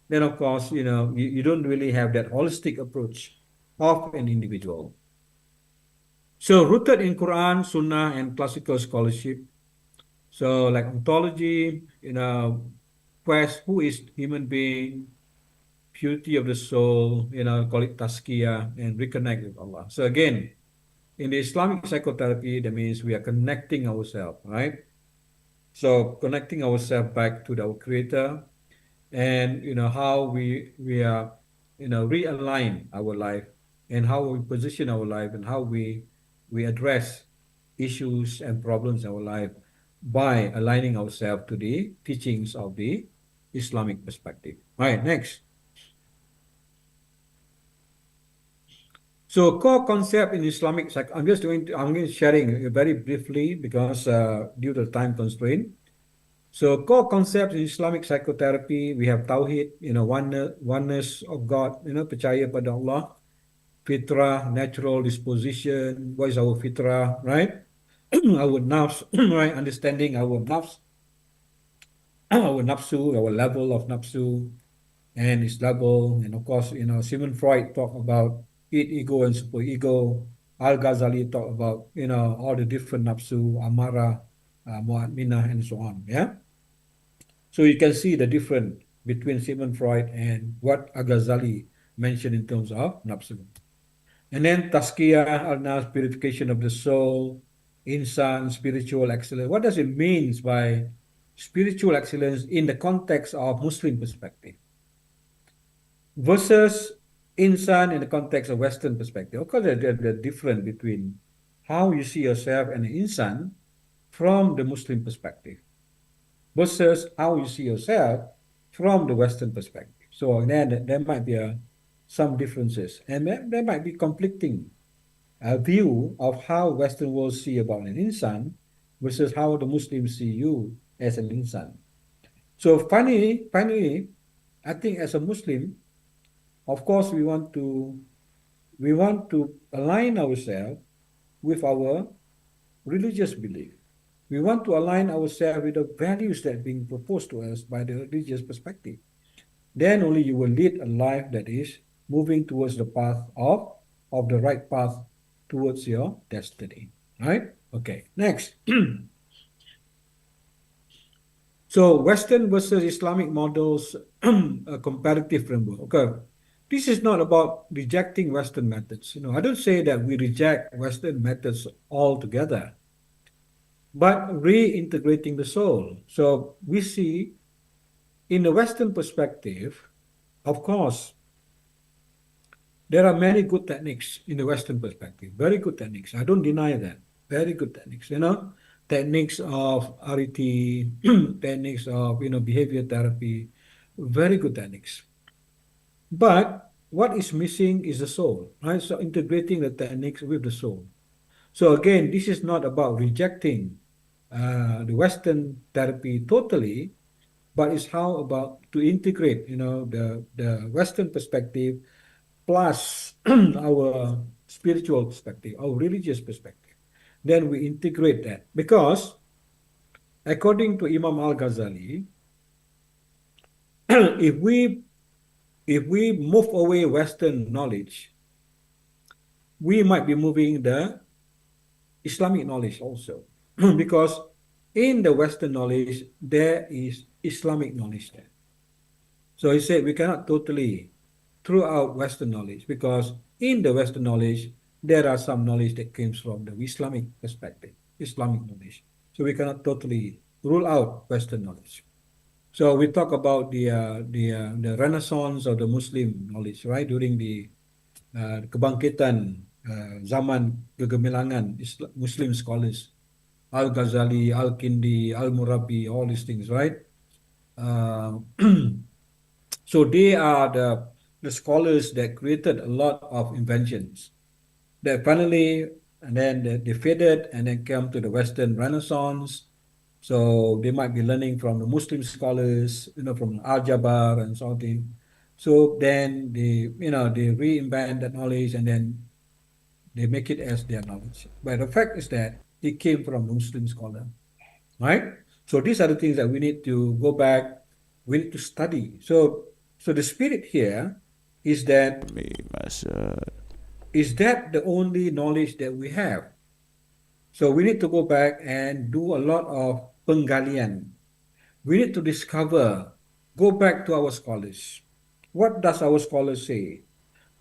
then of course, you don't really have that holistic approach of an individual. So rooted in Quran, Sunnah, and classical scholarship. So like ontology, quest, who is human being, purity of the soul, call it tazkiyah, and reconnect with Allah. So again, in the Islamic psychotherapy, that means we are connecting ourselves, right? So connecting ourselves back to our creator and how we are realign our life and how we position our life and how we address issues and problems in our life by aligning ourselves to the teachings of the Islamic perspective. All right, next. So core concept in Islamic I'm just sharing very briefly because due to time constraint. So core concepts in Islamic psychotherapy, we have Tawhid, oneness of God, percaya pada Allah, fitrah, natural disposition, what is our fitrah, right? Our nafs, right? Understanding our nafs, our nafsu, our level of nafsu, and its level. And of course, Sigmund Freud talk about ego and superego. Al-Ghazali talk about, all the different nafsu, amara, mu'atminah, and so on. Yeah. So you can see the difference between Sigmund Freud and what Al-Ghazali mentioned in terms of nafsu. And then tazkiyah, al-nafs, purification of the soul, insan, spiritual excellence. What does it mean by spiritual excellence in the context of Muslim perspective? Versus insan in the context of Western perspective. Of course, they're different between how you see yourself and an insan from the Muslim perspective versus how you see yourself from the Western perspective. So then there might be some differences, and there might be conflicting view of how Western world see about an insan versus how the Muslims see you as an insan. So finally, I think as a Muslim, of course, we want to align ourselves with our religious belief. We want to align ourselves with the values that are being proposed to us by the religious perspective. Then only you will lead a life that is moving towards the path of the right path towards your destiny. Right? Okay. Next. So Western versus Islamic models, a comparative framework. Okay. This is not about rejecting Western methods. I don't say that we reject Western methods altogether, but reintegrating the soul. So we see in the Western perspective, of course, there are many good techniques in the Western perspective, very good techniques. I don't deny that. Very good techniques, techniques of RET, techniques of, behavior therapy, very good techniques. But what is missing is the soul, right? So integrating the techniques with the soul. So again, this is not about rejecting the Western therapy totally, but it's how about to integrate, the Western perspective plus our spiritual perspective, our religious perspective. Then we integrate that because according to Imam Al-Ghazali, if we move away Western knowledge, we might be moving the Islamic knowledge also. Because in the Western knowledge, there is Islamic knowledge there. So he said we cannot totally throw out Western knowledge because in the Western knowledge, there are some knowledge that comes from the Islamic perspective, Islamic knowledge. So we cannot totally rule out Western knowledge. So we talk about the renaissance of the Muslim knowledge, right? During the kebangkitan zaman kegemilangan Muslim scholars, Al-Ghazali, Al-Kindi, Al-Murabi, all these things, right? So they are the scholars that created a lot of inventions that finally, and then they faded and then came to the Western Renaissance. So they might be learning from the Muslim scholars, from Al-Jabar and something. So then they reinvent that knowledge and then they make it as their knowledge. But the fact is that it came from Muslim scholar, right? So these are the things that we need to go back, we need to study. So the spirit here is that the only knowledge that we have? So we need to go back and do a lot of penggalian. We need to discover, go back to our scholars. What does our scholars say?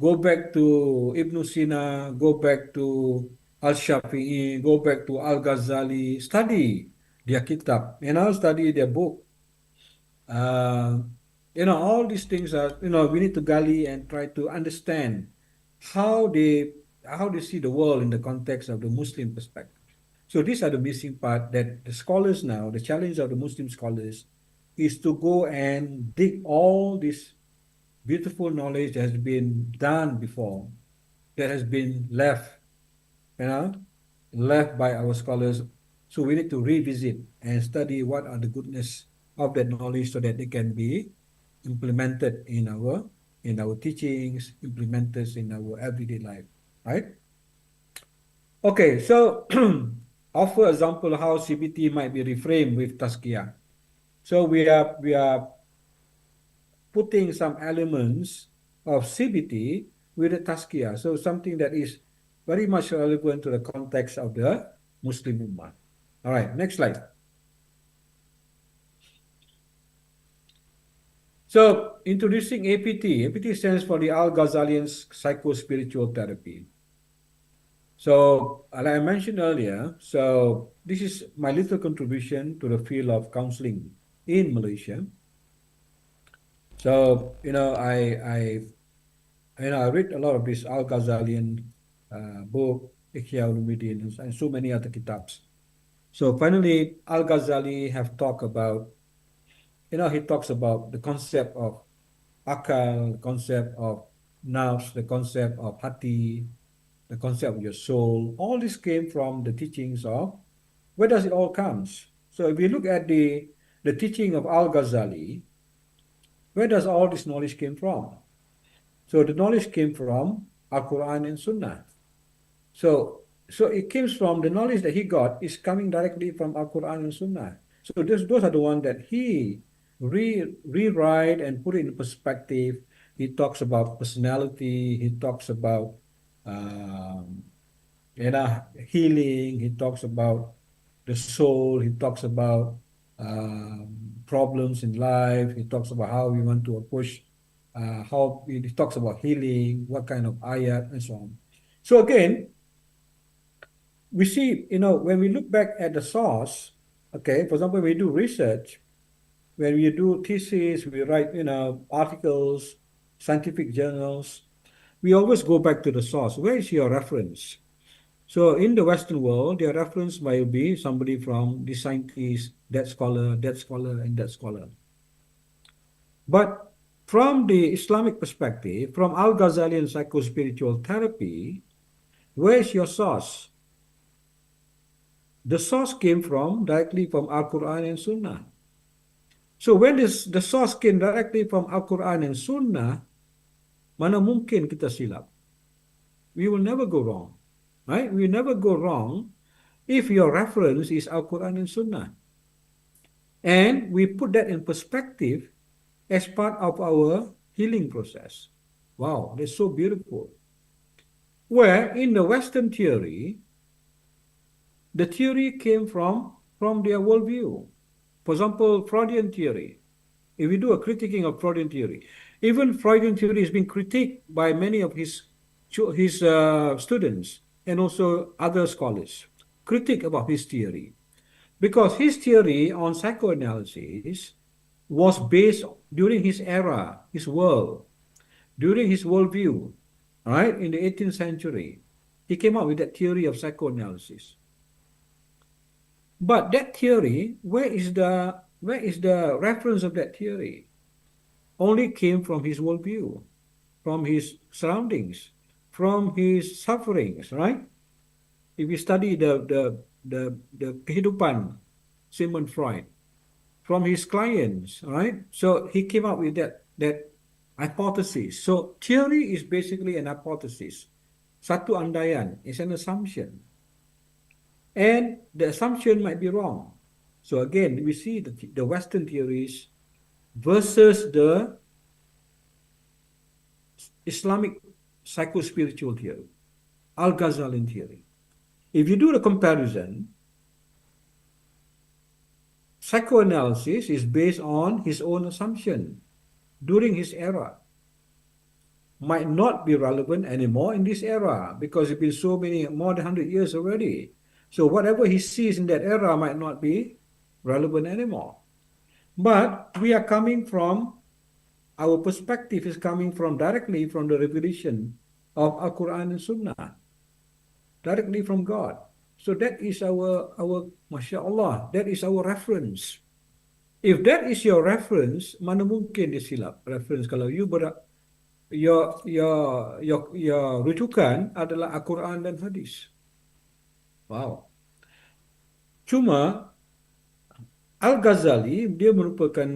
Go back to Ibn Sina, go back to Al-Shafi'i, go back to Al-Ghazali, study their kitab, study their book. All these things are, we need to gali and try to understand how they see the world in the context of the Muslim perspective. So these are the missing part that the scholars now, the challenge of the Muslim scholars is to go and dig all this beautiful knowledge that has been done before, that has been left by our scholars. So we need to revisit and study what are the goodness of that knowledge so that they can be implemented in our teachings, implemented in our everyday life, right? Okay, so offer example how CBT might be reframed with Tazkiyah. So we are putting some elements of CBT with the Tazkiyah. So something that is very much relevant to the context of the Muslim Ummah. All right, next slide. So introducing APT. APT stands for the Al-Ghazalian psycho-spiritual therapy. So like I mentioned earlier, so this is my little contribution to the field of counseling in Malaysia. So, I I read a lot of this Al-Ghazalian book, Ihya Ulumuddin, and so many other kitabs. So finally, Al-Ghazali have talked about, he talks about the concept of akal, the concept of nafs, the concept of hati, the concept of your soul. All this came from the teachings of, where does it all comes? So if we look at the teaching of Al-Ghazali, where does all this knowledge came from? So the knowledge came from Al-Quran and Sunnah. So it comes from the knowledge that he got is coming directly from Al-Quran and Sunnah. So those are the ones that he rewrite and put it in perspective. He talks about personality. He talks about um, healing. He talks about the soul. He talks about problems in life. He talks about how we want to approach, how he talks about healing, what kind of ayat, and so on. So again, we see, when we look back at the source, okay, for example, we do research, when we do thesis, we write, articles, scientific journals, we always go back to the source. Where is your reference? So in the Western world, their reference might be somebody from the scientist, that scholar, and that scholar. But from the Islamic perspective, from Al-Ghazali and psychospiritual therapy, where is your source? The source came directly from Al-Quran and Sunnah. So when the source came directly from Al-Quran and Sunnah, mana mungkin kita silap? We will never go wrong, right? We will never go wrong if your reference is Al-Quran and Sunnah. And we put that in perspective as part of our healing process. Wow, that's so beautiful. Where in the Western theory, the theory came from their worldview. For example, Freudian theory. If we do a critiquing of Freudian theory, even Freudian theory has been critiqued by many of his students and also other scholars. Critique about his theory. Because his theory on psychoanalysis was based during his era, his world, during his worldview, right, in the 18th century. He came up with that theory of psychoanalysis. But that theory, where is the reference of that theory? Only came from his worldview, from his surroundings, from his sufferings, right? If we study the kehidupan Sigmund Freud, from his clients, right? So he came up with that hypothesis. So theory is basically an hypothesis. Satu andaian is an assumption. And the assumption might be wrong. So again, we see the Western theories versus the Islamic psychospiritual theory, Al-Ghazali theory. If you do the comparison, psychoanalysis is based on his own assumption during his era. Might not be relevant anymore in this era because it's been so many, more than 100 years already. So whatever he sees in that era might not be relevant anymore. But we are coming from, our perspective is coming from directly from the revelation of Al-Quran and Sunnah, directly from God. So that is our MasyaAllah, that is our reference. If that is your reference, mana mungkin dia silap reference kalau your rujukan adalah Al-Quran dan hadis. Wow. Cuma Al-Ghazali dia merupakan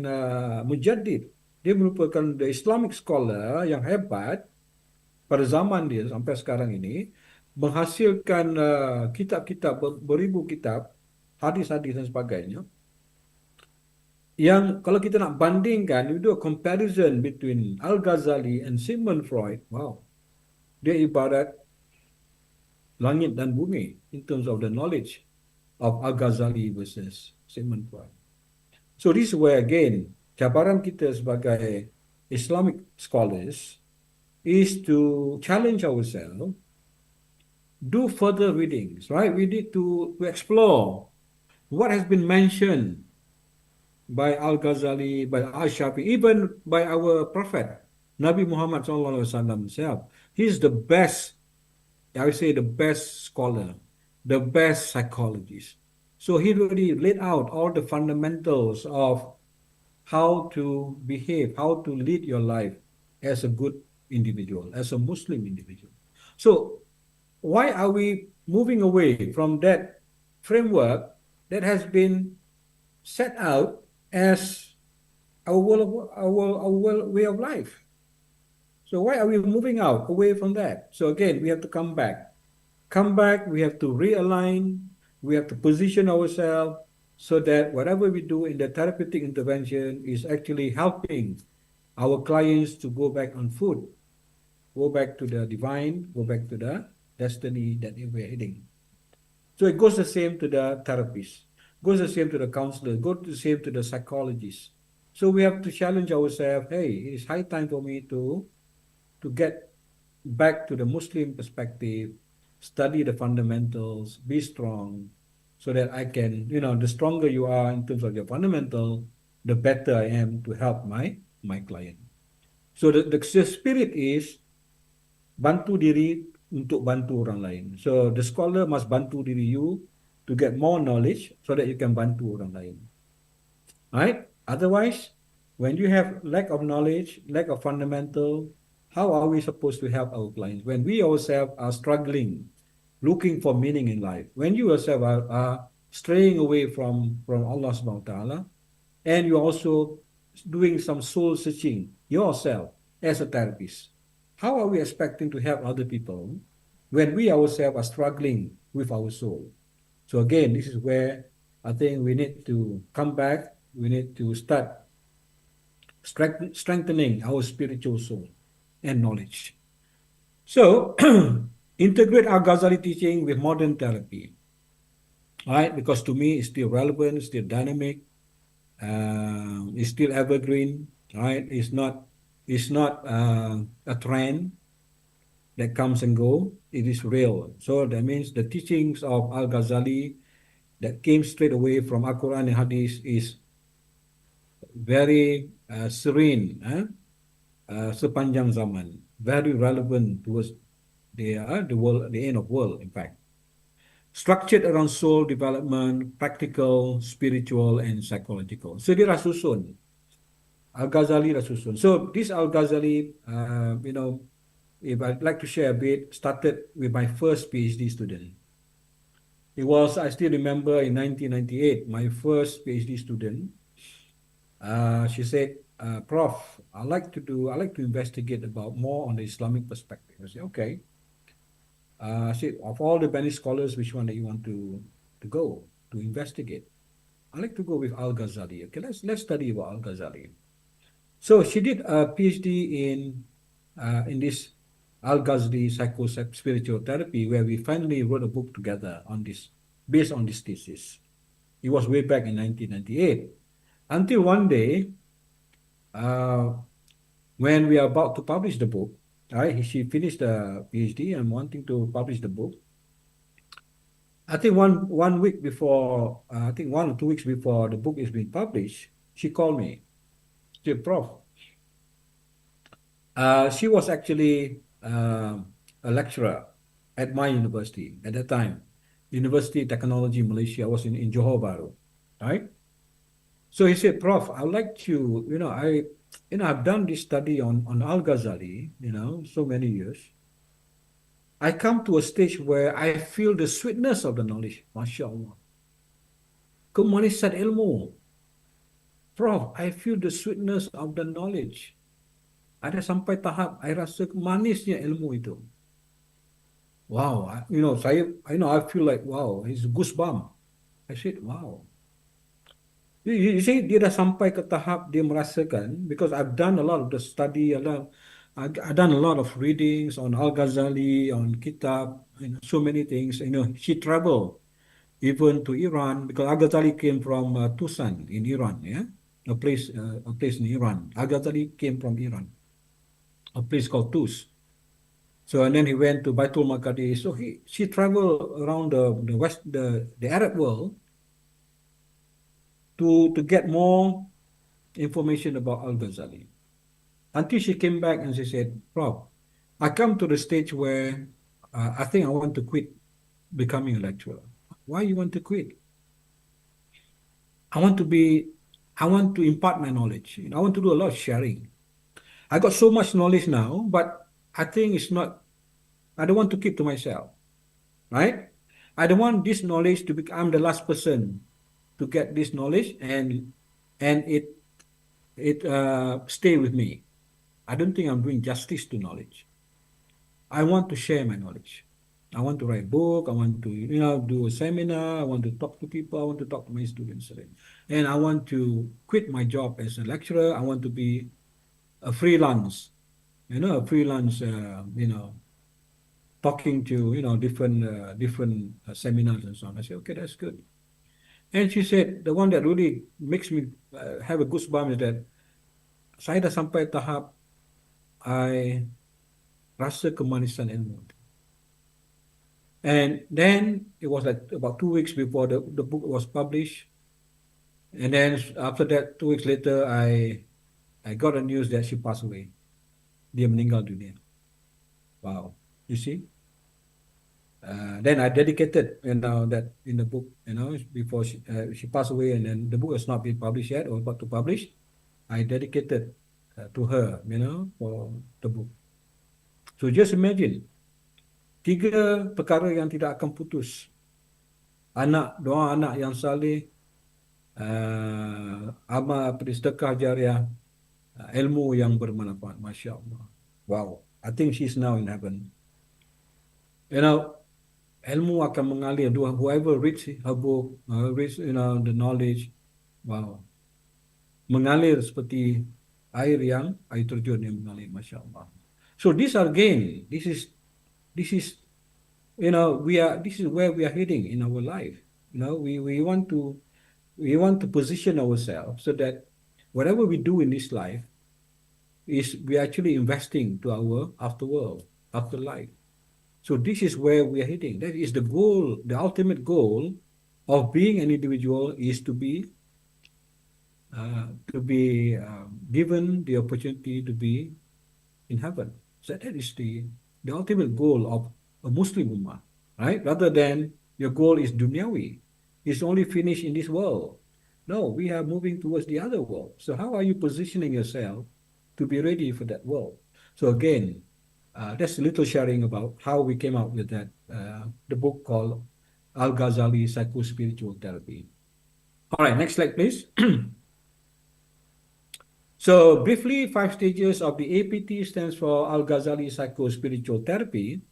mujaddid. Dia merupakan the Islamic scholar yang hebat pada zaman dia sampai sekarang ini, menghasilkan kitab-kitab, beribu kitab, hadis-hadis dan sebagainya. Yang kalau kita nak bandingkan, we do a comparison between Al-Ghazali and Sigmund Freud, wow, dia ibarat langit dan bumi in terms of the knowledge of Al-Ghazali versus Sigmund Freud. So this is where again, cabaran kita sebagai Islamic scholars is to challenge ourselves, do further readings, right? We need to explore what has been mentioned by Al-Ghazali, by Al-Shafi, even by our Prophet, Nabi Muhammad SAW himself, he's the best, I would say the best scholar, the best psychologist. So he really laid out all the fundamentals of how to behave, how to lead your life as a good individual, as a Muslim individual. So why are we moving away from that framework that has been set out as our way of life? So why are we moving out away from that? So again, we have to come back. Come back, we have to realign, we have to position ourselves so that whatever we do in the therapeutic intervention is actually helping our clients to go back on foot, go back to the divine, go back to the destiny that we're heading. So it goes the same to the therapist, goes the same to the counselor, goes the same to the psychologist. So we have to challenge ourselves, hey, it is high time for me to get back to the Muslim perspective, study the fundamentals, be strong, so that I can, the stronger you are in terms of your fundamental, the better I am to help my client. So the spirit is bantu diri untuk bantu orang lain. So the scholar must bantu diri you to get more knowledge so that you can bantu orang lain. Right? Otherwise, when you have lack of knowledge, lack of fundamental, how are we supposed to help our clients? When we ourselves are struggling, looking for meaning in life, when you yourself are straying away from Allah subhanahu wa ta'ala, and you're also doing some soul searching yourself as a therapist, how are we expecting to help other people when we ourselves are struggling with our soul? So again, this is where I think we need to come back. We need to start strengthening our spiritual soul and knowledge. So integrate Al-Ghazali teaching with modern therapy, right? Because to me, it's still relevant, still dynamic, it's still evergreen, right? It's not a trend that comes and go. It is real. So that means the teachings of Al-Ghazali that came straight away from Al-Quran and Hadith is very serene, sepanjang zaman, very relevant towards the world, the end of world, in fact. Structured around soul development, practical, spiritual, and psychological. So dia dah susun. Al-Ghazali dah susun. So this Al-Ghazali, if I'd like to share a bit, started with my first PhD student. It was, I still remember, in 1998, my first PhD student. She said, Prof, I like to investigate about more on the Islamic perspective. I said, okay. I said, of all the Spanish scholars, which one that you want to go to investigate? I like to go with Al-Ghazali. Okay, let's study about Al-Ghazali. So she did a PhD in this Al-Ghazali spiritual therapy, where we finally wrote a book together on this, based on this thesis. It was way back in 1998. Until one day, when we are about to publish the book, right? She finished the PhD and wanting to publish the book. I think one week before, I think 1 or 2 weeks before the book is being published, she called me. She said, Prof, she was actually a lecturer at my university at that time, University Technology Malaysia. Was in Johor Bahru, right? So he said, Prof, I would like to, I've done this study on Al-Ghazali, so many years. I come to a stage where I feel the sweetness of the knowledge. Masya Allah. Kemanisan ilmu. Prof, I feel the sweetness of the knowledge. Ada sampai tahap, I rasa manisnya ilmu itu. Wow, I feel like, wow, it's goosebump. I said, wow. You see, dia dah sampai ke tahap dia merasakan, because I've done a lot of the study, I've done a lot of readings on Al-Ghazali, on Kitab, so many things. She traveled even to Iran, because Al-Ghazali came from Tucson in Iran, a place in Iran. Al-Ghazali came from Iran, a place called Tus. So and then he went to Baitul Maqdis. So she traveled around the Arab world to get more information about Al-Ghazali. until she came back and she said, Prof, I come to the stage where I think I want to quit becoming a lecturer. Why you want to quit? I want to be, I want to impart my knowledge. I want to do a lot of sharing. I got so much knowledge now, but I think it's not, I don't want to keep to myself, right? I don't want this knowledge to become the last person to get this knowledge and it stay with me. I don't think I'm doing justice to knowledge. I want to share my knowledge. I want to write book. I want to, do a seminar. I want to talk to people. I want to talk to my students. And I want to quit my job as a lecturer. I want to be a freelance, a freelance, talking to, different seminars and so on. I said, okay, that's good. And she said, the one that really makes me have a goosebump is that saya dah sampai tahap I rasa kemanisan ilmu. And then it was like about 2 weeks before the book was published. And then after that, 2 weeks later, I got a news that she passed away. Dia meninggal dunia. Wow, you see? Then I dedicated, that in the book, before she passed away, and then the book has not been published yet or about to publish. I dedicated to her, for the book. So just imagine, 3 perkara yang tidak akan putus. Doa anak yang saleh, amal sedekah jariah, ilmu yang bermanfaat. Masya Allah. Wow, I think she's now in heaven. Ilmu akan mengalir. Whoever reads her book, reads, the knowledge, wow, mengalir seperti air terjun yang mengalir. Masya Allah. So these are again, this is this is where we are heading in our life. We want to position ourselves so that whatever we do in this life is we are actually investing to our afterlife. So this is where we are heading. That is the goal. The ultimate goal of being an individual is to be given the opportunity to be in heaven. So that is the ultimate goal of a Muslim ummah, right? Rather than your goal is dunyawi, it's only finished in this world. No, we are moving towards the other world. So how are you positioning yourself to be ready for that world? So again, that's a little sharing about how we came up with that, the book called Al-Gazali Psycho-Spiritual Therapy. All right, next slide, please. So briefly, 5 stages of the APT stands for Al-Gazali Psycho-Spiritual Therapy.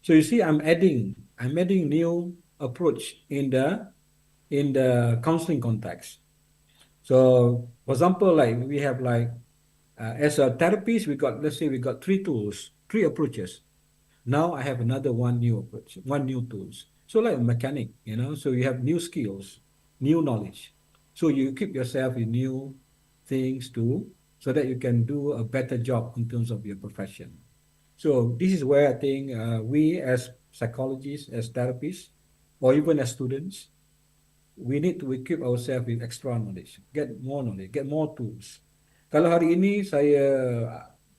So you see, I'm adding new approach in the counseling context. So for example, like we have as a therapist, let's say we got 3 tools, 3 approaches. Now I have another one new approach, 1 new tools. So like a mechanic, so you have new skills, new knowledge. So you equip yourself with new things so that you can do a better job in terms of your profession. So this is where I think we as psychologists, as therapists, or even as students, we need to equip ourselves with extra knowledge, get more tools. Kalau hari ini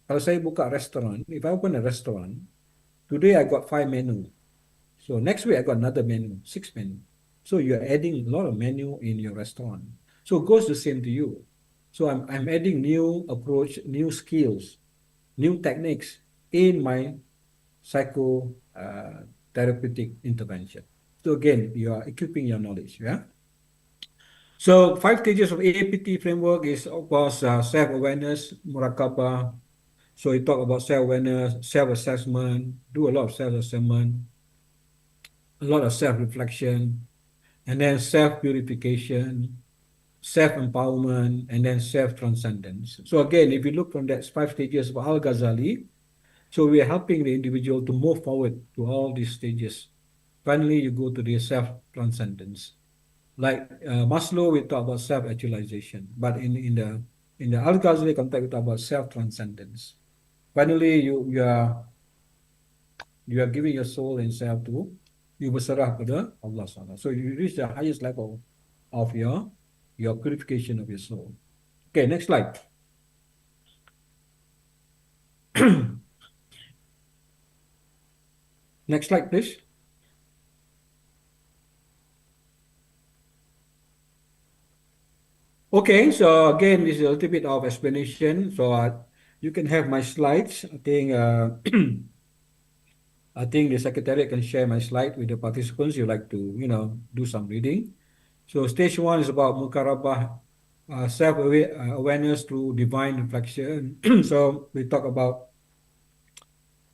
kalau saya buka restoran, if I open a restaurant, today I got 5 menu. So next week I got another menu, 6 menu. So you're adding a lot of menu in your restaurant. So it goes the same to you. So I'm adding new approach, new skills, new techniques in my psychotherapeutic intervention. So again, you are equipping your knowledge, yeah? So 5 stages of APT framework is, of course, self-awareness, murakabah. So you talk about self-awareness, self-assessment, do a lot of self-assessment, a lot of self-reflection, and then self-purification, self-empowerment, and then self-transcendence. So again, if you look from that 5 stages of Al-Ghazali, so we are helping the individual to move forward to all these stages. Finally, you go to the self-transcendence. Like Maslow, we talk about self-actualization, but in the Al-Ghazali context, we talk about self-transcendence. Finally, you are giving your soul and self to you berserah kepada Allah SWT. So you reach the highest level of your purification of your soul. Okay, next slide. Next slide, please. Okay, so again, this is a little bit of explanation. So you can have my slides. I think I think the secretary can share my slide with the participants. You like to, do some reading. So stage 1 is about mukarabah, self-awareness through divine reflection. So we talk about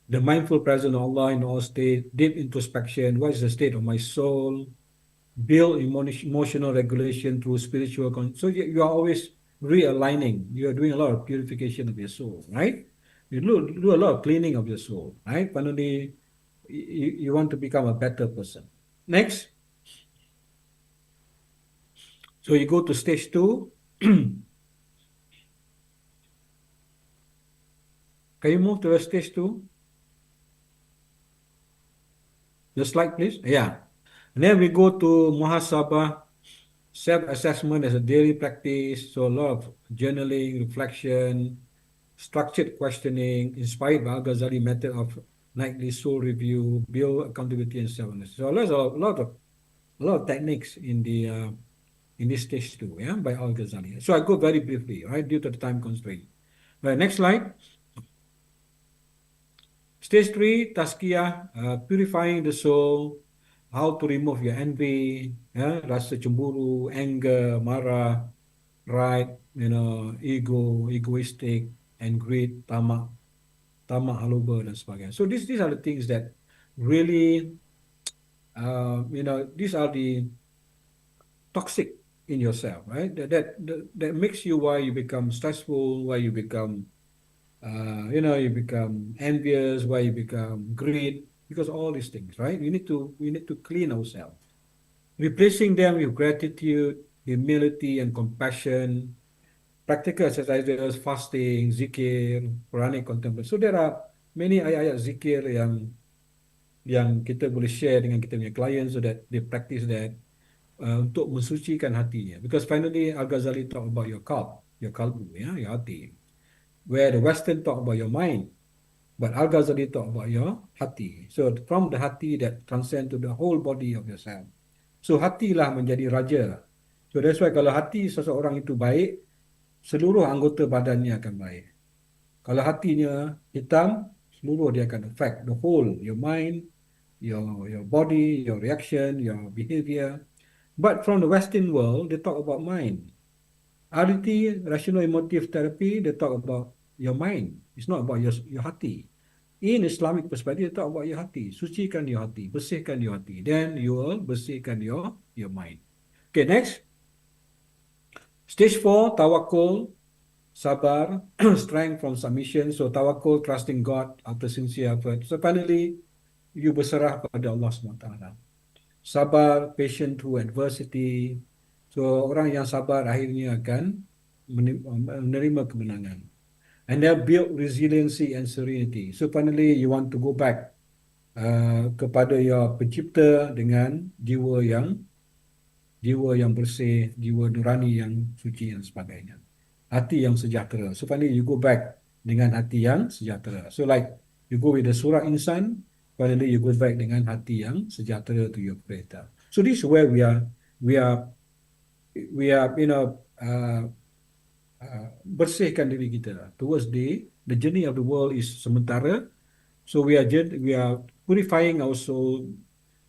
the mindful presence of Allah in all state, deep introspection. What is the state of my soul? Build emotional regulation through spiritual. So you are always realigning. You are doing a lot of purification of your soul, right? You do a lot of cleaning of your soul, right? Finally, you want to become a better person. Next. So you go to stage 2. Can you move to the stage 2? The slide, please. Yeah. And then we go to muhasabah, self-assessment as a daily practice. So a lot of journaling, reflection, structured questioning, inspired by Al-Gazali method of nightly soul review, build accountability and self-awareness. So there's a lot of techniques in this stage 2, yeah, by Al-Ghazali. So I go very briefly, right, due to the time constraint. Right, next slide. Stage 3, tazkiyah, purifying the soul, how to remove your envy, rasa cemburu, anger, marah, pride, egoistic, and greed, tamak, haluba, dan sebagainya. So these are the things that really, these are the toxic in yourself, right? That makes you why you become stressful, why you become, you become envious, why you become greed, because all these things, right? We need to clean ourselves, replacing them with gratitude, humility, and compassion. Practical exercises, fasting, zikir, Quranic contemplation. So there are many ayat-ayat zikir yang kita boleh share dengan kita punya clients so that they practice that untuk mensucikan hatinya. Because finally Al-Ghazali talk about your qalbu, your hati. Where the Western talk about your mind, but Al-Ghazali talk about your hati. So from the hati that transcend to the whole body of yourself. So hatilah menjadi raja. So that's why kalau hati seseorang itu baik, seluruh anggota badannya akan baik. Kalau hatinya hitam, seluruh dia akan affect the whole, your mind, your body, your reaction, your behavior. But from the Western world, they talk about mind. RT, rational emotive therapy, they talk about your mind. It's not about your hati. In Islamic perspective, they talk about your hati. Sucikan your hati, bersihkan your hati. Then you will bersihkan your mind. Okay, next. Stage 4, tawakul, sabar, strength from submission. So tawakul, trusting God after sincere effort. So finally, you berserah pada Allah SWT. Sabar, patient through adversity. So orang yang sabar akhirnya akan menerima kemenangan. And they build resiliency and serenity. So finally, you want to go back kepada your pencipta dengan jiwa yang bersih, jiwa nurani yang suci dan sebagainya. Hati yang sejahtera. So finally, you go back dengan hati yang sejahtera. So like you go with the surah insan, finally you go back dengan hati yang sejahtera to your creator. So this is where we are bersihkan diri kita towards the journey of the world is sementara. So we are purifying our soul,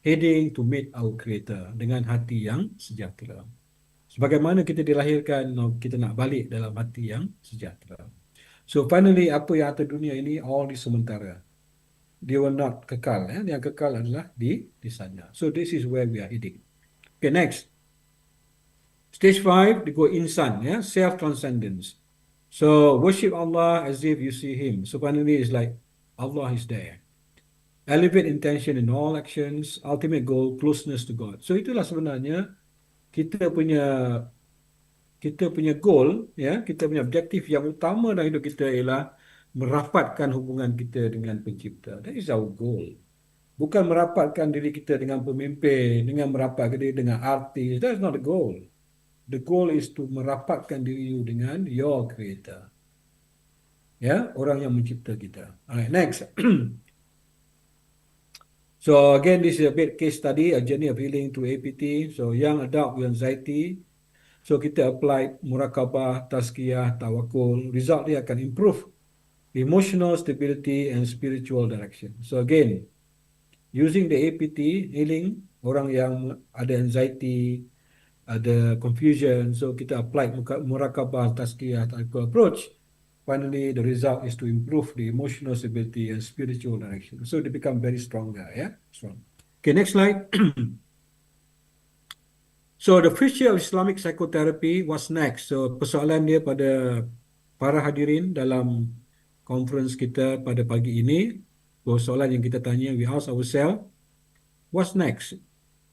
heading to meet our creator dengan hati yang sejahtera. Sebagaimana kita dilahirkan, kita nak balik dalam hati yang sejahtera. So finally, apa yang ada dunia ini, all is sementara. They will not kekal. Yang kekal adalah di sana. So this is where we are heading. Okay, next. Stage 5, they go insan, self-transcendence. So worship Allah as if you see Him. So finally, it's like Allah is there. Elevate intention in all actions. Ultimate goal, closeness to God. So itulah sebenarnya kita punya goal, kita punya objektif yang utama dalam hidup kita ialah merapatkan hubungan kita dengan pencipta. That is our goal. Bukan merapatkan diri kita dengan pemimpin, dengan merapatkan diri dengan artis. That's not the goal. The goal is to merapatkan diri you dengan your creator. Ya, orang yang mencipta kita. Alright, next. So again, this is a bit case study, a journey of healing through APT. So young adult with anxiety. So kita apply murakabah, tazkiyah, tawakul. Result dia akan improve emotional stability and spiritual direction. So again, using the APT healing, orang yang ada anxiety, ada confusion, so kita apply murakabah, tazkiyah, tawakul approach. Finally, the result is to improve the emotional stability and spiritual direction. So they become very stronger, yeah, strong. Okay, next slide. So the future of Islamic psychotherapy, what's next? So persoalan dia pada para hadirin dalam conference kita pada pagi ini, soalan yang kita tanya, we ask ourselves, what's next?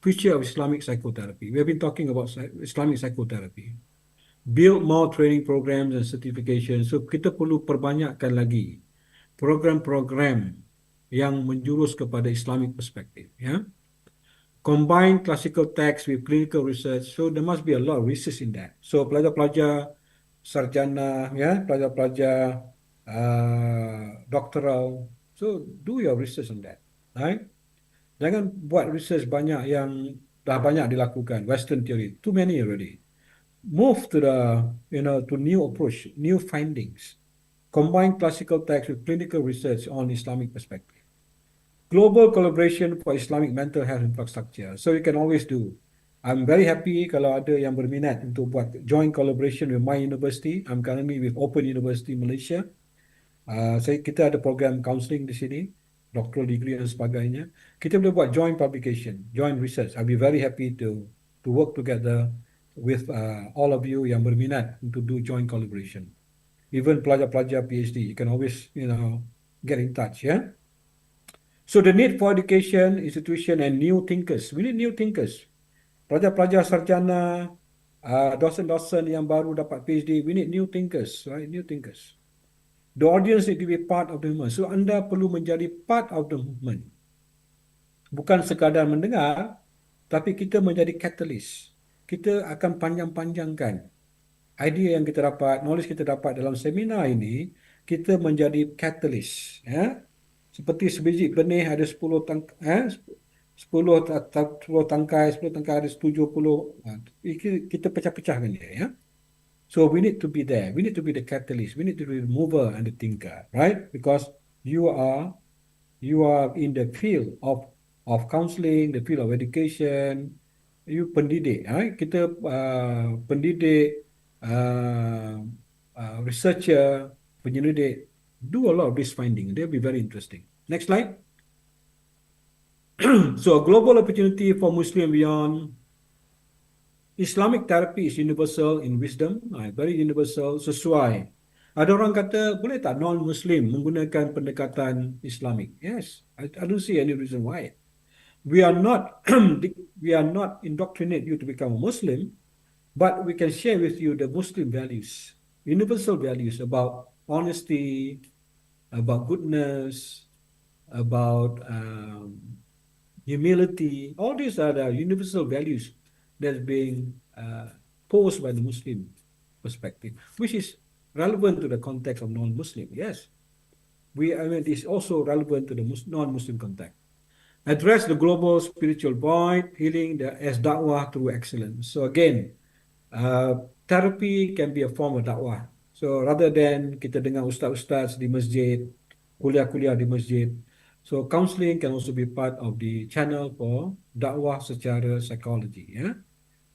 Future of Islamic psychotherapy. We have been talking about Islamic psychotherapy. Build more training programs and certification. So kita perlu perbanyakkan lagi program-program yang menjurus kepada Islamic perspective. Ya? Combine classical text with clinical research. So there must be a lot of research in that. So pelajar-pelajar sarjana, ya, pelajar-pelajar doctoral. So do your research on that. Right? Jangan buat research banyak yang dah banyak dilakukan. Western theory. Too many already. Move to to new approach, new findings. Combine classical text with clinical research on Islamic perspective. Global collaboration for Islamic mental health infrastructure. So you can always do. I'm very happy kalau ada yang berminat untuk buat joint collaboration with my university. I'm currently with Open University Malaysia. Kita ada program counselling di sini, doctoral degree dan sebagainya. Kita boleh buat joint publication, joint research. I'll be very happy to work together with all of you yang berminat untuk do joint collaboration. Even pelajar-pelajar PhD, you can always, get in touch, yeah? So the need for education, institution, and new thinkers. We need new thinkers. Pelajar-pelajar sarjana, dosen-dosen yang baru dapat PhD, we need new thinkers, right? New thinkers. The audience need to be part of the movement. So anda perlu menjadi part of the movement. Bukan sekadar mendengar, tapi kita menjadi catalyst. Kita akan panjang-panjangkan idea yang kita dapat, knowledge kita dapat dalam seminar ini, kita menjadi catalyst. Ya? Seperti sebiji benih ada 10 tangkai, 10 tangkai ada 70. Kita pecah-pecahkan dia. Ya? So we need to be there. We need to be the catalyst. We need to be the mover and the thinker, right? Because you are in the field of counseling, the field of education. You pendidik, right? Kita pendidik, researcher, penyelidik, do a lot of this finding. They'll be very interesting. Next slide. So a global opportunity for Muslim beyond. Islamic therapy is universal in wisdom, very universal, sesuai. Ada orang kata, boleh tak non-Muslim menggunakan pendekatan Islamic? Yes, I don't see any reason why. We are not indoctrinate you to become a Muslim, but we can share with you the Muslim values, universal values about honesty, about goodness, about humility. All these are the universal values that's being posed by the Muslim perspective, which is relevant to the context of non-Muslim. Yes, it is also relevant to the non-Muslim context. Address the global spiritual void, healing as dakwah through excellence. So again, therapy can be a form of dakwah. So rather than kita dengar ustaz-ustaz di masjid, kuliah-kuliah di masjid, so counseling can also be part of the channel for dakwah secara psychology, yeah?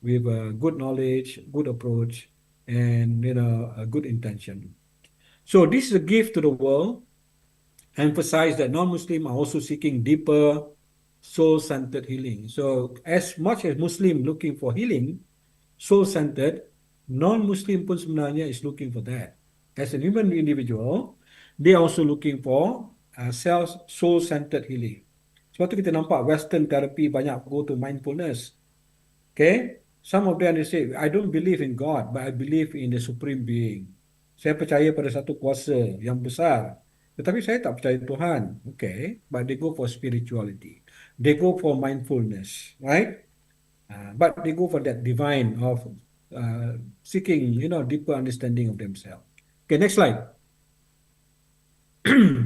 With good knowledge, good approach, and a good intention. So this is a gift to the world. Emphasize that non-Muslim are also seeking deeper soul-centered healing. So as much as Muslim looking for healing, soul-centered, non-Muslim pun sebenarnya is looking for that. As a human individual, they are also looking for soul-centered healing. Sebab tu kita nampak Western therapy banyak go to mindfulness. Okay? Some of them they say, I don't believe in God, but I believe in the supreme being. Saya percaya pada satu kuasa yang besar. Tetapi saya tak percaya Tuhan. Okay? But they go for spirituality. They go for mindfulness, right? But they go for that divine of seeking, deeper understanding of themselves. Okay, next slide.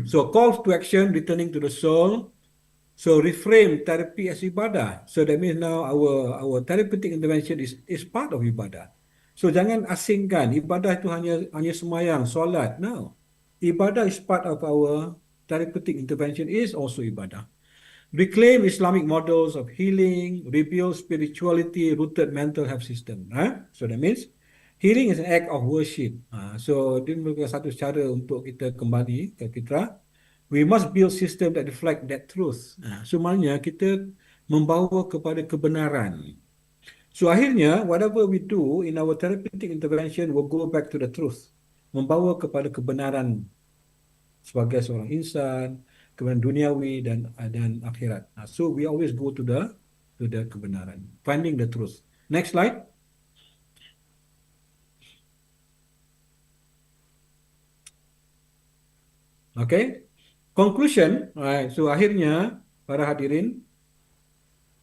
So call to action, returning to the soul. So reframe therapy as ibadah. So that means now our therapeutic intervention is part of ibadah. So jangan asingkan ibadah itu hanya semayang, solat. No. Ibadah is part of our therapeutic intervention is also ibadah. Reclaim Islamic models of healing, rebuild spirituality rooted mental health system. So that means healing is an act of worship. So dia merupakan satu cara untuk kita kembali ke fitrah. We must build system that reflect that truth. So maknanya kita membawa kepada kebenaran. So akhirnya whatever we do in our therapeutic intervention will go back to the truth. Membawa kepada kebenaran sebagai seorang insan, kebenaran duniawi dan akhirat. So we always go to the kebenaran, finding the truth. Next slide. Okay. Conclusion. So akhirnya para hadirin,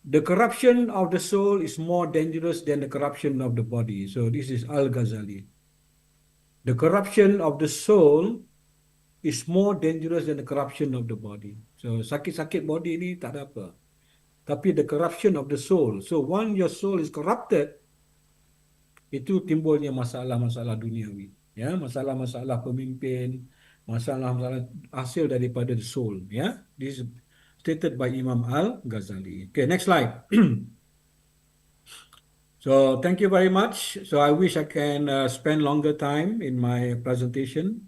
the corruption of the soul is more dangerous than the corruption of the body. So this is Al-Gazali. The corruption of the soul is more dangerous than the corruption of the body. So sakit-sakit body ni tak ada apa. Tapi the corruption of the soul. So once your soul is corrupted, itu timbulnya masalah-masalah duniawi. Ya, masalah-masalah pemimpin, masalah-masalah hasil daripada the soul. Ya, this is stated by Imam Al-Ghazali. Okay, next slide. So thank you very much. So I wish I can spend longer time in my presentation.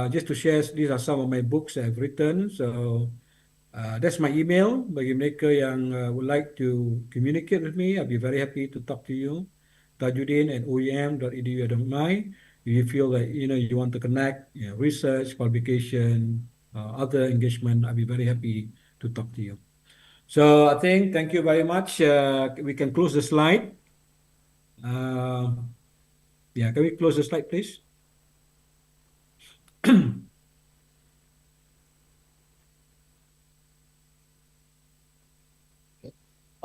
Just to share, these are some of my books I've written. So that's my email. Bagi mereka yang would like to communicate with me, I'll be very happy to talk to you. Tajudin@oem.edu.my. If you feel that you want to connect, research, publication, other engagement, I'll be very happy to talk to you. So I think thank you very much. We can close the slide. Yeah, can we close the slide, please?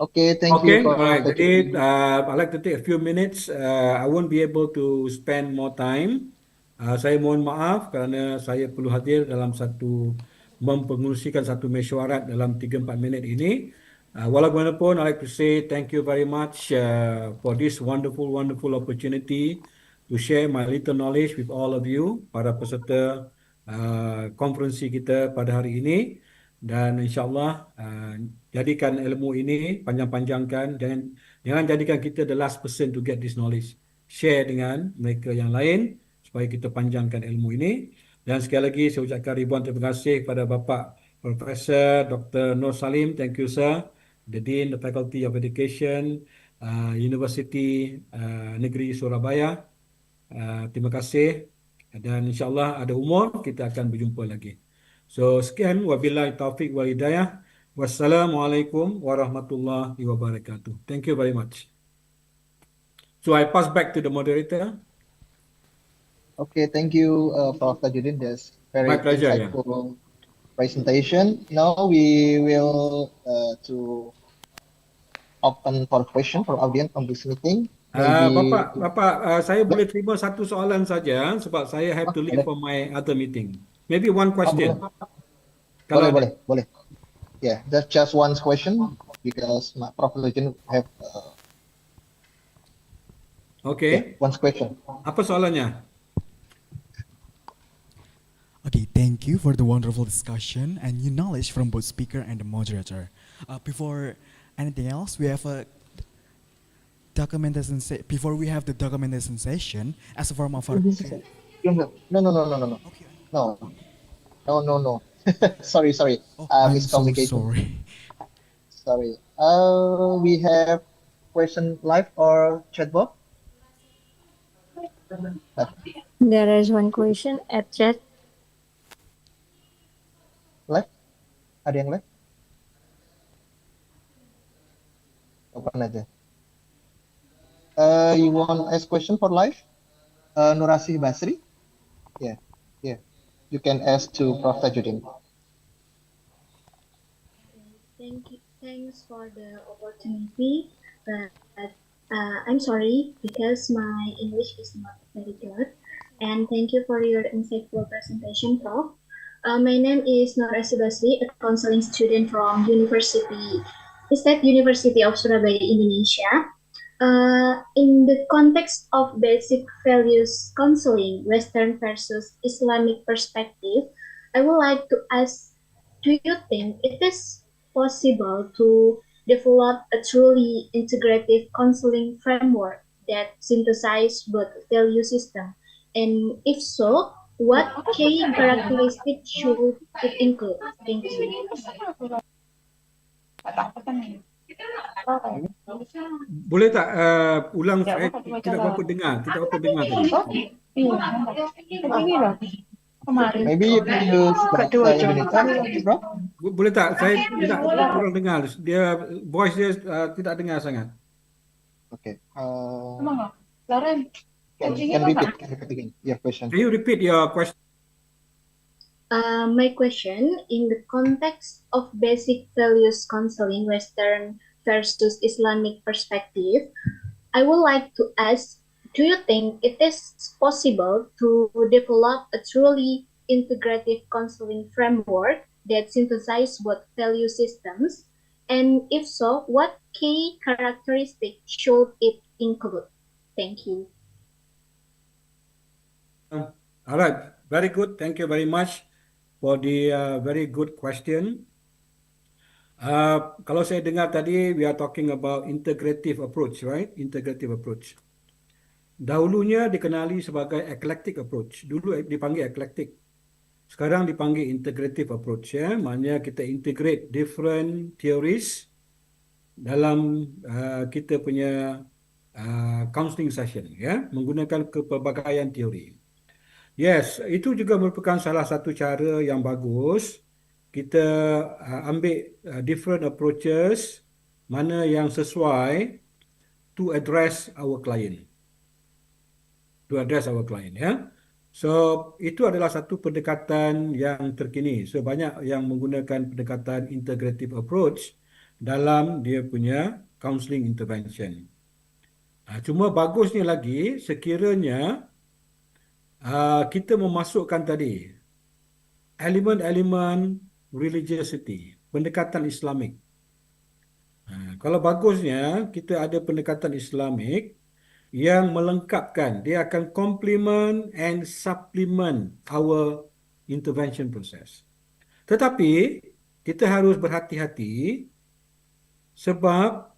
Okay, thank Okay, you, all right. Prof. Jadi, I'd like to take a few minutes. I won't be able to spend more time. Saya mohon maaf kerana saya perlu hadir dalam mempengerusikan satu mesyuarat dalam 3-4 minit ini. Walaupun I'd like to say thank you very much for this wonderful opportunity to share my little knowledge with all of you, para peserta konferensi kita pada hari ini. Dan insyaAllah jadikan ilmu ini, panjang-panjangkan, jangan jadikan kita the last person to get this knowledge. Share dengan mereka yang lain supaya kita panjangkan ilmu ini. Dan sekali lagi saya ucapkan ribuan terima kasih kepada Bapak Profesor Dr. Nur Salim. Thank you, sir. The Dean, the Faculty of Education, University Negeri Surabaya. Terima kasih. Dan insyaAllah ada umur kita akan berjumpa lagi. So sekian, wabillahi taufiq wal hidayah. Wassalamualaikum warahmatullahi wabarakatuh. Thank you very much. So I pass back to the moderator. Okay, thank you, Prof. Tajudin. That's very My pleasure, insightful presentation. Now we will to open for question for audience on this meeting. Bapak, saya boleh terima satu soalan saja sebab saya have to leave for my other meeting. Maybe one question. Boleh. Yeah, that's just one question because my Prof. Tajudin have Okay. one question. Apa soalannya? Okay, thank you for the wonderful discussion and new knowledge from both speaker and the moderator. Before anything else, we have a documentation. Before we have the documentation session, as a form of our. No. Okay. No. Sorry. Oh, I'm so Miscommunication. sorry. Sorry. We have question live or chat box? There is one question at chat. Live? Ada yang live? Open aja. You want ask question for live? Nurasih Basri? Yeah. You can ask to Prof. Tajudin. Thanks for the opportunity, but I'm sorry because my English is not very good. And thank you for your insightful presentation, Prof. My name is Nur Asibasri, a counseling student from State University of Surabaya, Indonesia. In the context of basic values counseling, Western versus Islamic perspective, I would like to ask, do you think it is possible to develop a truly integrative counseling framework that synthesizes both value system? And if so, what key characteristics should it include? Thank you. Boleh tak ulang? Saya tidak berapa dengar tadi. Maybe you can use bahasa Indonesia, bro. Boleh tak? Saya tidak kurang dengar. Voice dia tidak dengar sangat. Okay. Can repeat again your question. Can you repeat your question? My question, in the context of basic values counseling, Western versus Islamic perspective, I would like to ask, do you think it is possible to develop a truly integrative counseling framework that synthesizes both value systems? And if so, what key characteristics should it include? Thank you. All right, very good. Thank you very much for the very good question. Kalau saya dengar tadi, we are talking about integrative approach, right? Integrative approach. Dahulunya dikenali sebagai eclectic approach. Dulu dipanggil eclectic. Sekarang dipanggil integrative approach, ya. Maknanya kita integrate different theories dalam kita punya counseling session, ya, menggunakan kepelbagaian teori. Yes, itu juga merupakan salah satu cara yang bagus. Kita ambil different approaches mana yang sesuai to address our client. Ya. So, itu adalah satu pendekatan yang terkini. So, banyak yang menggunakan pendekatan integrative approach dalam dia punya counseling intervention. Cuma bagusnya lagi sekiranya kita memasukkan tadi elemen-elemen religiosity, pendekatan Islamic. Kalau bagusnya kita ada pendekatan Islamic yang melengkapkan, dia akan complement and supplement our intervention process. Tetapi kita harus berhati-hati sebab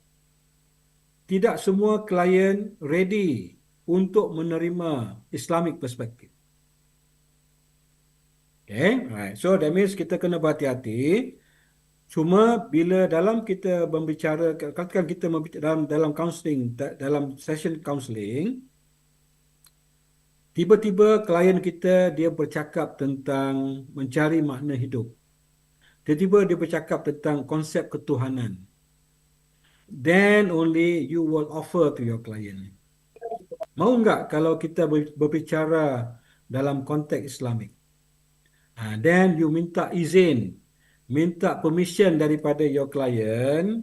tidak semua klien ready untuk menerima Islamic perspective. Okay, right. So that means kita kena berhati-hati. Cuma bila dalam kita berbicara, katakan kita dalam counseling, dalam session counseling, tiba-tiba klien kita dia bercakap tentang mencari makna hidup. Tiba-tiba dia bercakap tentang konsep ketuhanan. Then only you will offer to your client. Mau enggak kalau kita berbicara dalam konteks Islamik? Then you minta izin, minta permission daripada your client.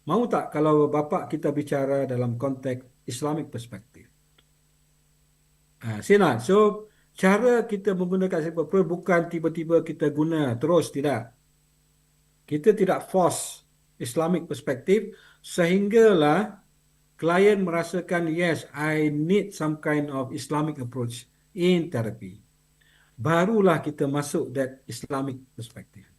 Mau tak kalau bapa kita bicara dalam konteks Islamic perspektif? Sina. So, cara kita menggunakan psychotherapy bukan tiba-tiba kita guna terus, tidak. Kita tidak force Islamic perspektif sehinggalah klien merasakan, yes, I need some kind of Islamic approach in therapy. Barulah kita masuk that Islamic perspektif.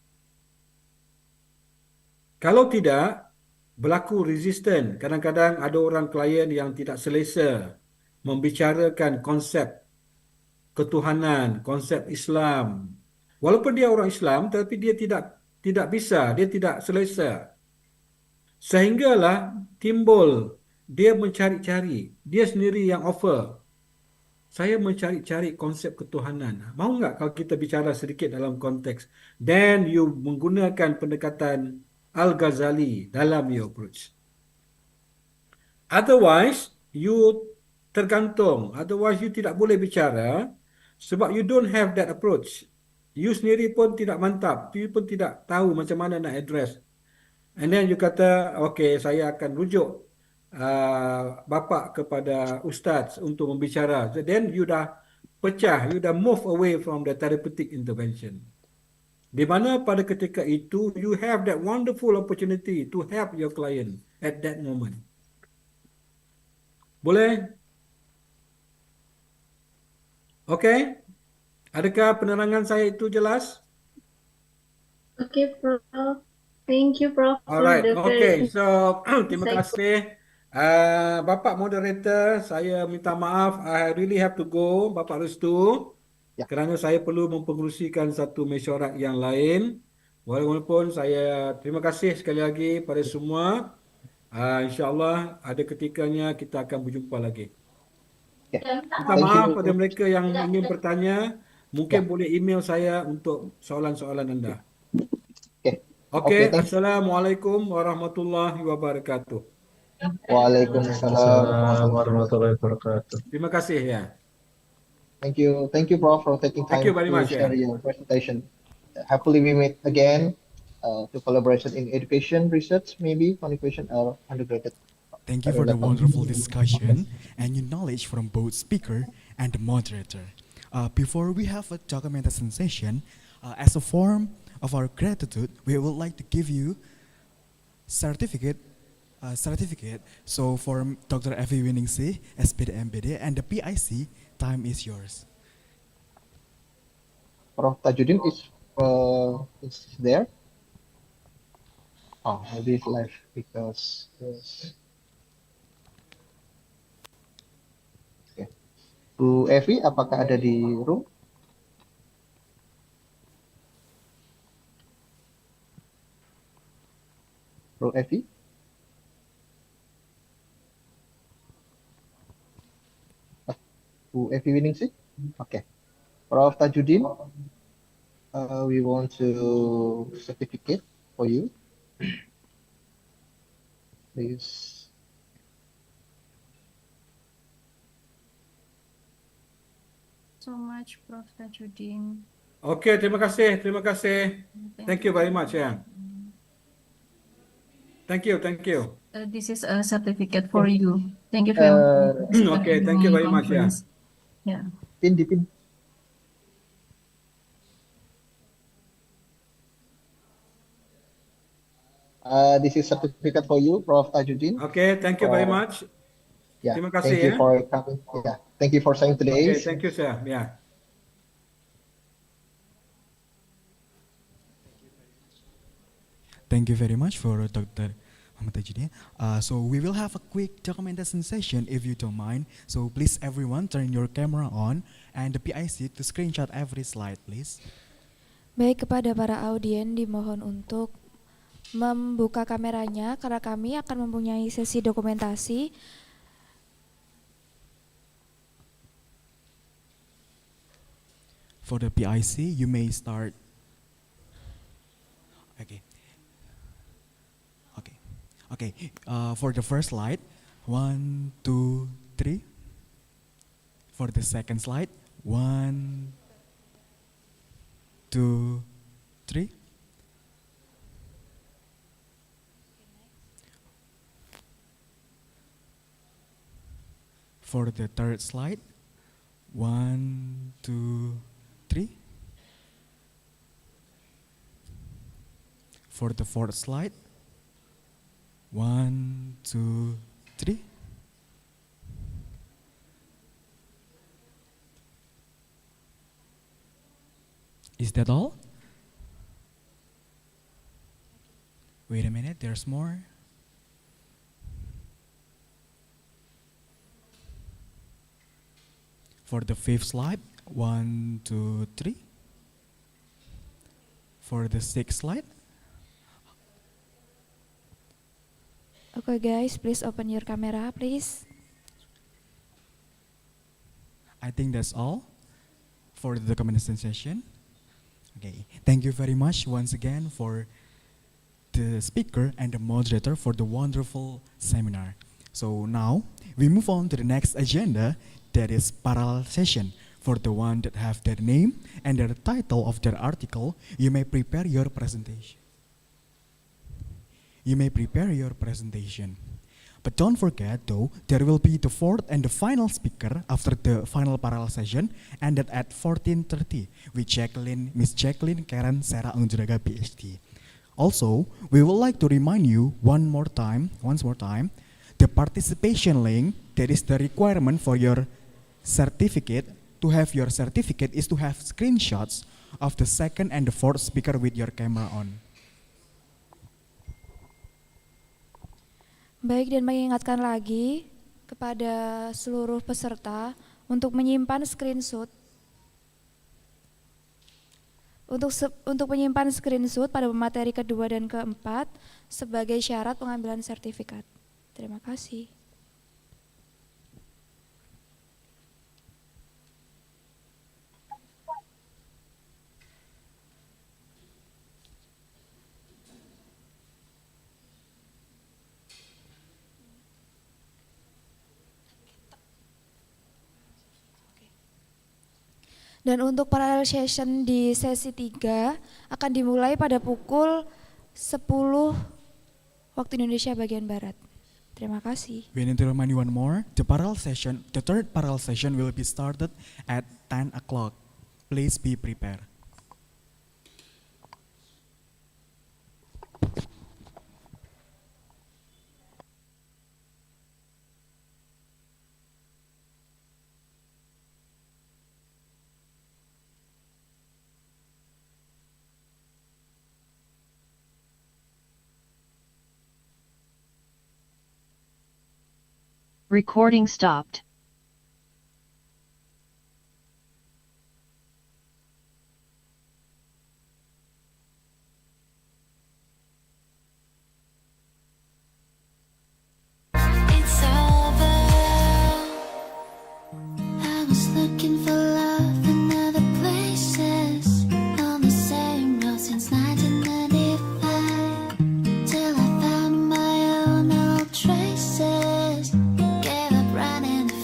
Kalau tidak, berlaku resistant. Kadang-kadang ada orang klien yang tidak selesa membicarakan konsep ketuhanan, konsep Islam. Walaupun dia orang Islam, tapi dia tidak bisa, dia tidak selesa. Sehinggalah timbul, dia mencari-cari, dia sendiri yang offer. Saya mencari-cari konsep ketuhanan. Mau enggak kalau kita bicara sedikit dalam konteks? Then you menggunakan pendekatan Al-Gazali dalam your approach. Otherwise, you tergantung. Otherwise, you tidak boleh bicara sebab you don't have that approach. You sendiri pun tidak mantap. You pun tidak tahu macam mana nak address. And then you kata, okay, saya akan rujuk bapa kepada ustaz untuk membicara. So then you dah pecah, you dah move away from the therapeutic intervention. Di mana pada ketika itu you have that wonderful opportunity to help your client at that moment. Boleh? Okay? Adakah penerangan saya itu jelas? Okay, Prof. Thank you, Prof, for Alright, the okay. very So, terima insightful. kasih. Bapak Moderator, saya minta maaf. I really have to go, Bapak Restu. Ya. Kerana saya perlu mempengerusikan satu mesyuarat yang lain. Walaupun saya terima kasih sekali lagi pada semua. InsyaAllah ada ketikanya kita akan berjumpa lagi. Okay. Minta Thank maaf you. pada mereka yang ingin bertanya. Mungkin Ya. boleh email saya untuk soalan-soalan anda. Okay. Okey, Thank you. Assalamualaikum warahmatullahi wabarakatuh. Waalaikumsalam warahmatullahi warahmatullahi wabarakatuh. Terima kasih ya. Thank you, Prof, for taking Thank time you very to much share ya. your presentation. Happily we meet again to collaboration in education, research, maybe communication or undergraduate. Thank you for the wonderful discussion and your knowledge from both speaker and the moderator. Before we have a documentation session, as a form of our gratitude, we would like to give you certificate. So for Dr. FIP UNESA, SPD, MBD, and the PIC, time is yours. Prof Tajudin is there. Oh, maybe it's live because okay. Bu Evi, apakah ada di room? Bu Evi? Bu Evi Winingsih? Okay. Prof Tajudin, we want to certificate for you. Please. So much, Prof. Tajudin. Okey, terima kasih. Thank you very much ya. Thank you. This is a certificate for you. Thank you very much. Okay, thank you very much ya. Yeah. Dipin. This is certificate for you, Prof Tajudin. Okay, thank you very much. Yeah, Terima kasih thank you ya. for coming. Yeah, thank you for saying today. Okay, thank you sir. Ya. Thank you very much for Dr. Muhammad Tajudin. So we will have a quick documentation session if you don't mind. So please everyone turn your camera on and the PIC to screenshot every slide please. Baik, kepada para audien dimohon untuk membuka kameranya karena kami akan mempunyai sesi dokumentasi. For the PIC, you may start. Okay. For the first slide, 1, 2, 3. For the second slide, 1, 2, 3. For the third slide, 1, 2, 3. For the fourth slide, 1, 2, 3. Is that all? Wait a minute, there's more. For the fifth slide, 1, 2, 3. For the sixth slide. Okay guys, please open your camera please. I think that's all for the documentation session. Okay, thank you very much once again for the speaker and the moderator for the wonderful seminar. So now we move on to the next agenda, that is parallel session. For the one that have their name and the title of their article, you may prepare your presentation. But don't forget though, there will be the fourth and the final speaker after the final parallel session ended at 14:30 with Miss Jacqueline Karen Sarah Angjuraga PhD. Also, we would like to remind you once more time, the participation link, that is the requirement for your certificate. To have your certificate is to have screenshots of the second and the fourth speaker with your camera on. Baik, dan mengingatkan lagi kepada seluruh peserta untuk menyimpan screenshot untuk menyimpan screenshot pada materi kedua dan keempat sebagai syarat pengambilan sertifikat. Terima kasih. Dan untuk parallel session di sesi 3 akan dimulai pada pukul 10 waktu Indonesia bagian Barat. Terima kasih. We need to remind you one more, the third parallel session will be started at 10 o'clock. Please be prepared. Recording stopped. It's over. I was looking for love in other places, on the same road since 1995, till I found my own old traces. Gave up running to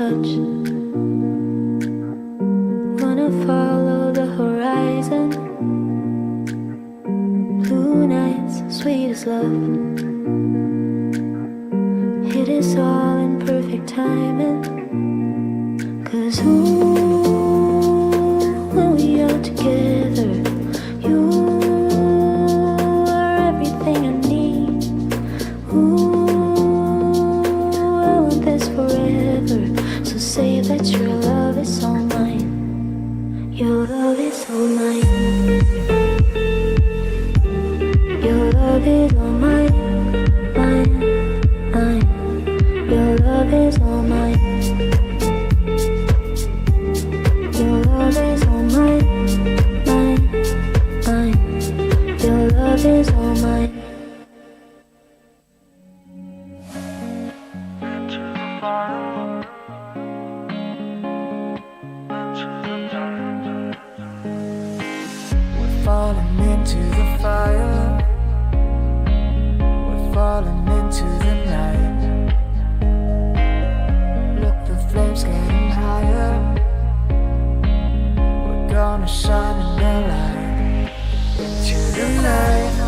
touch. Wanna follow the horizon. Blue nights, sweet as love. It is all in perfect timing. 'Cause when we are together, you are everything I need. I want this forever. So say that your love is all mine. Your love is all mine. Your love is all mine, mine, mine. Your love is all mine. Your love is all mine, mine, mine. Your love is all mine. We're falling into the fire. We're falling into the night. Look, the flames getting higher. We're gonna shine in the light into the night.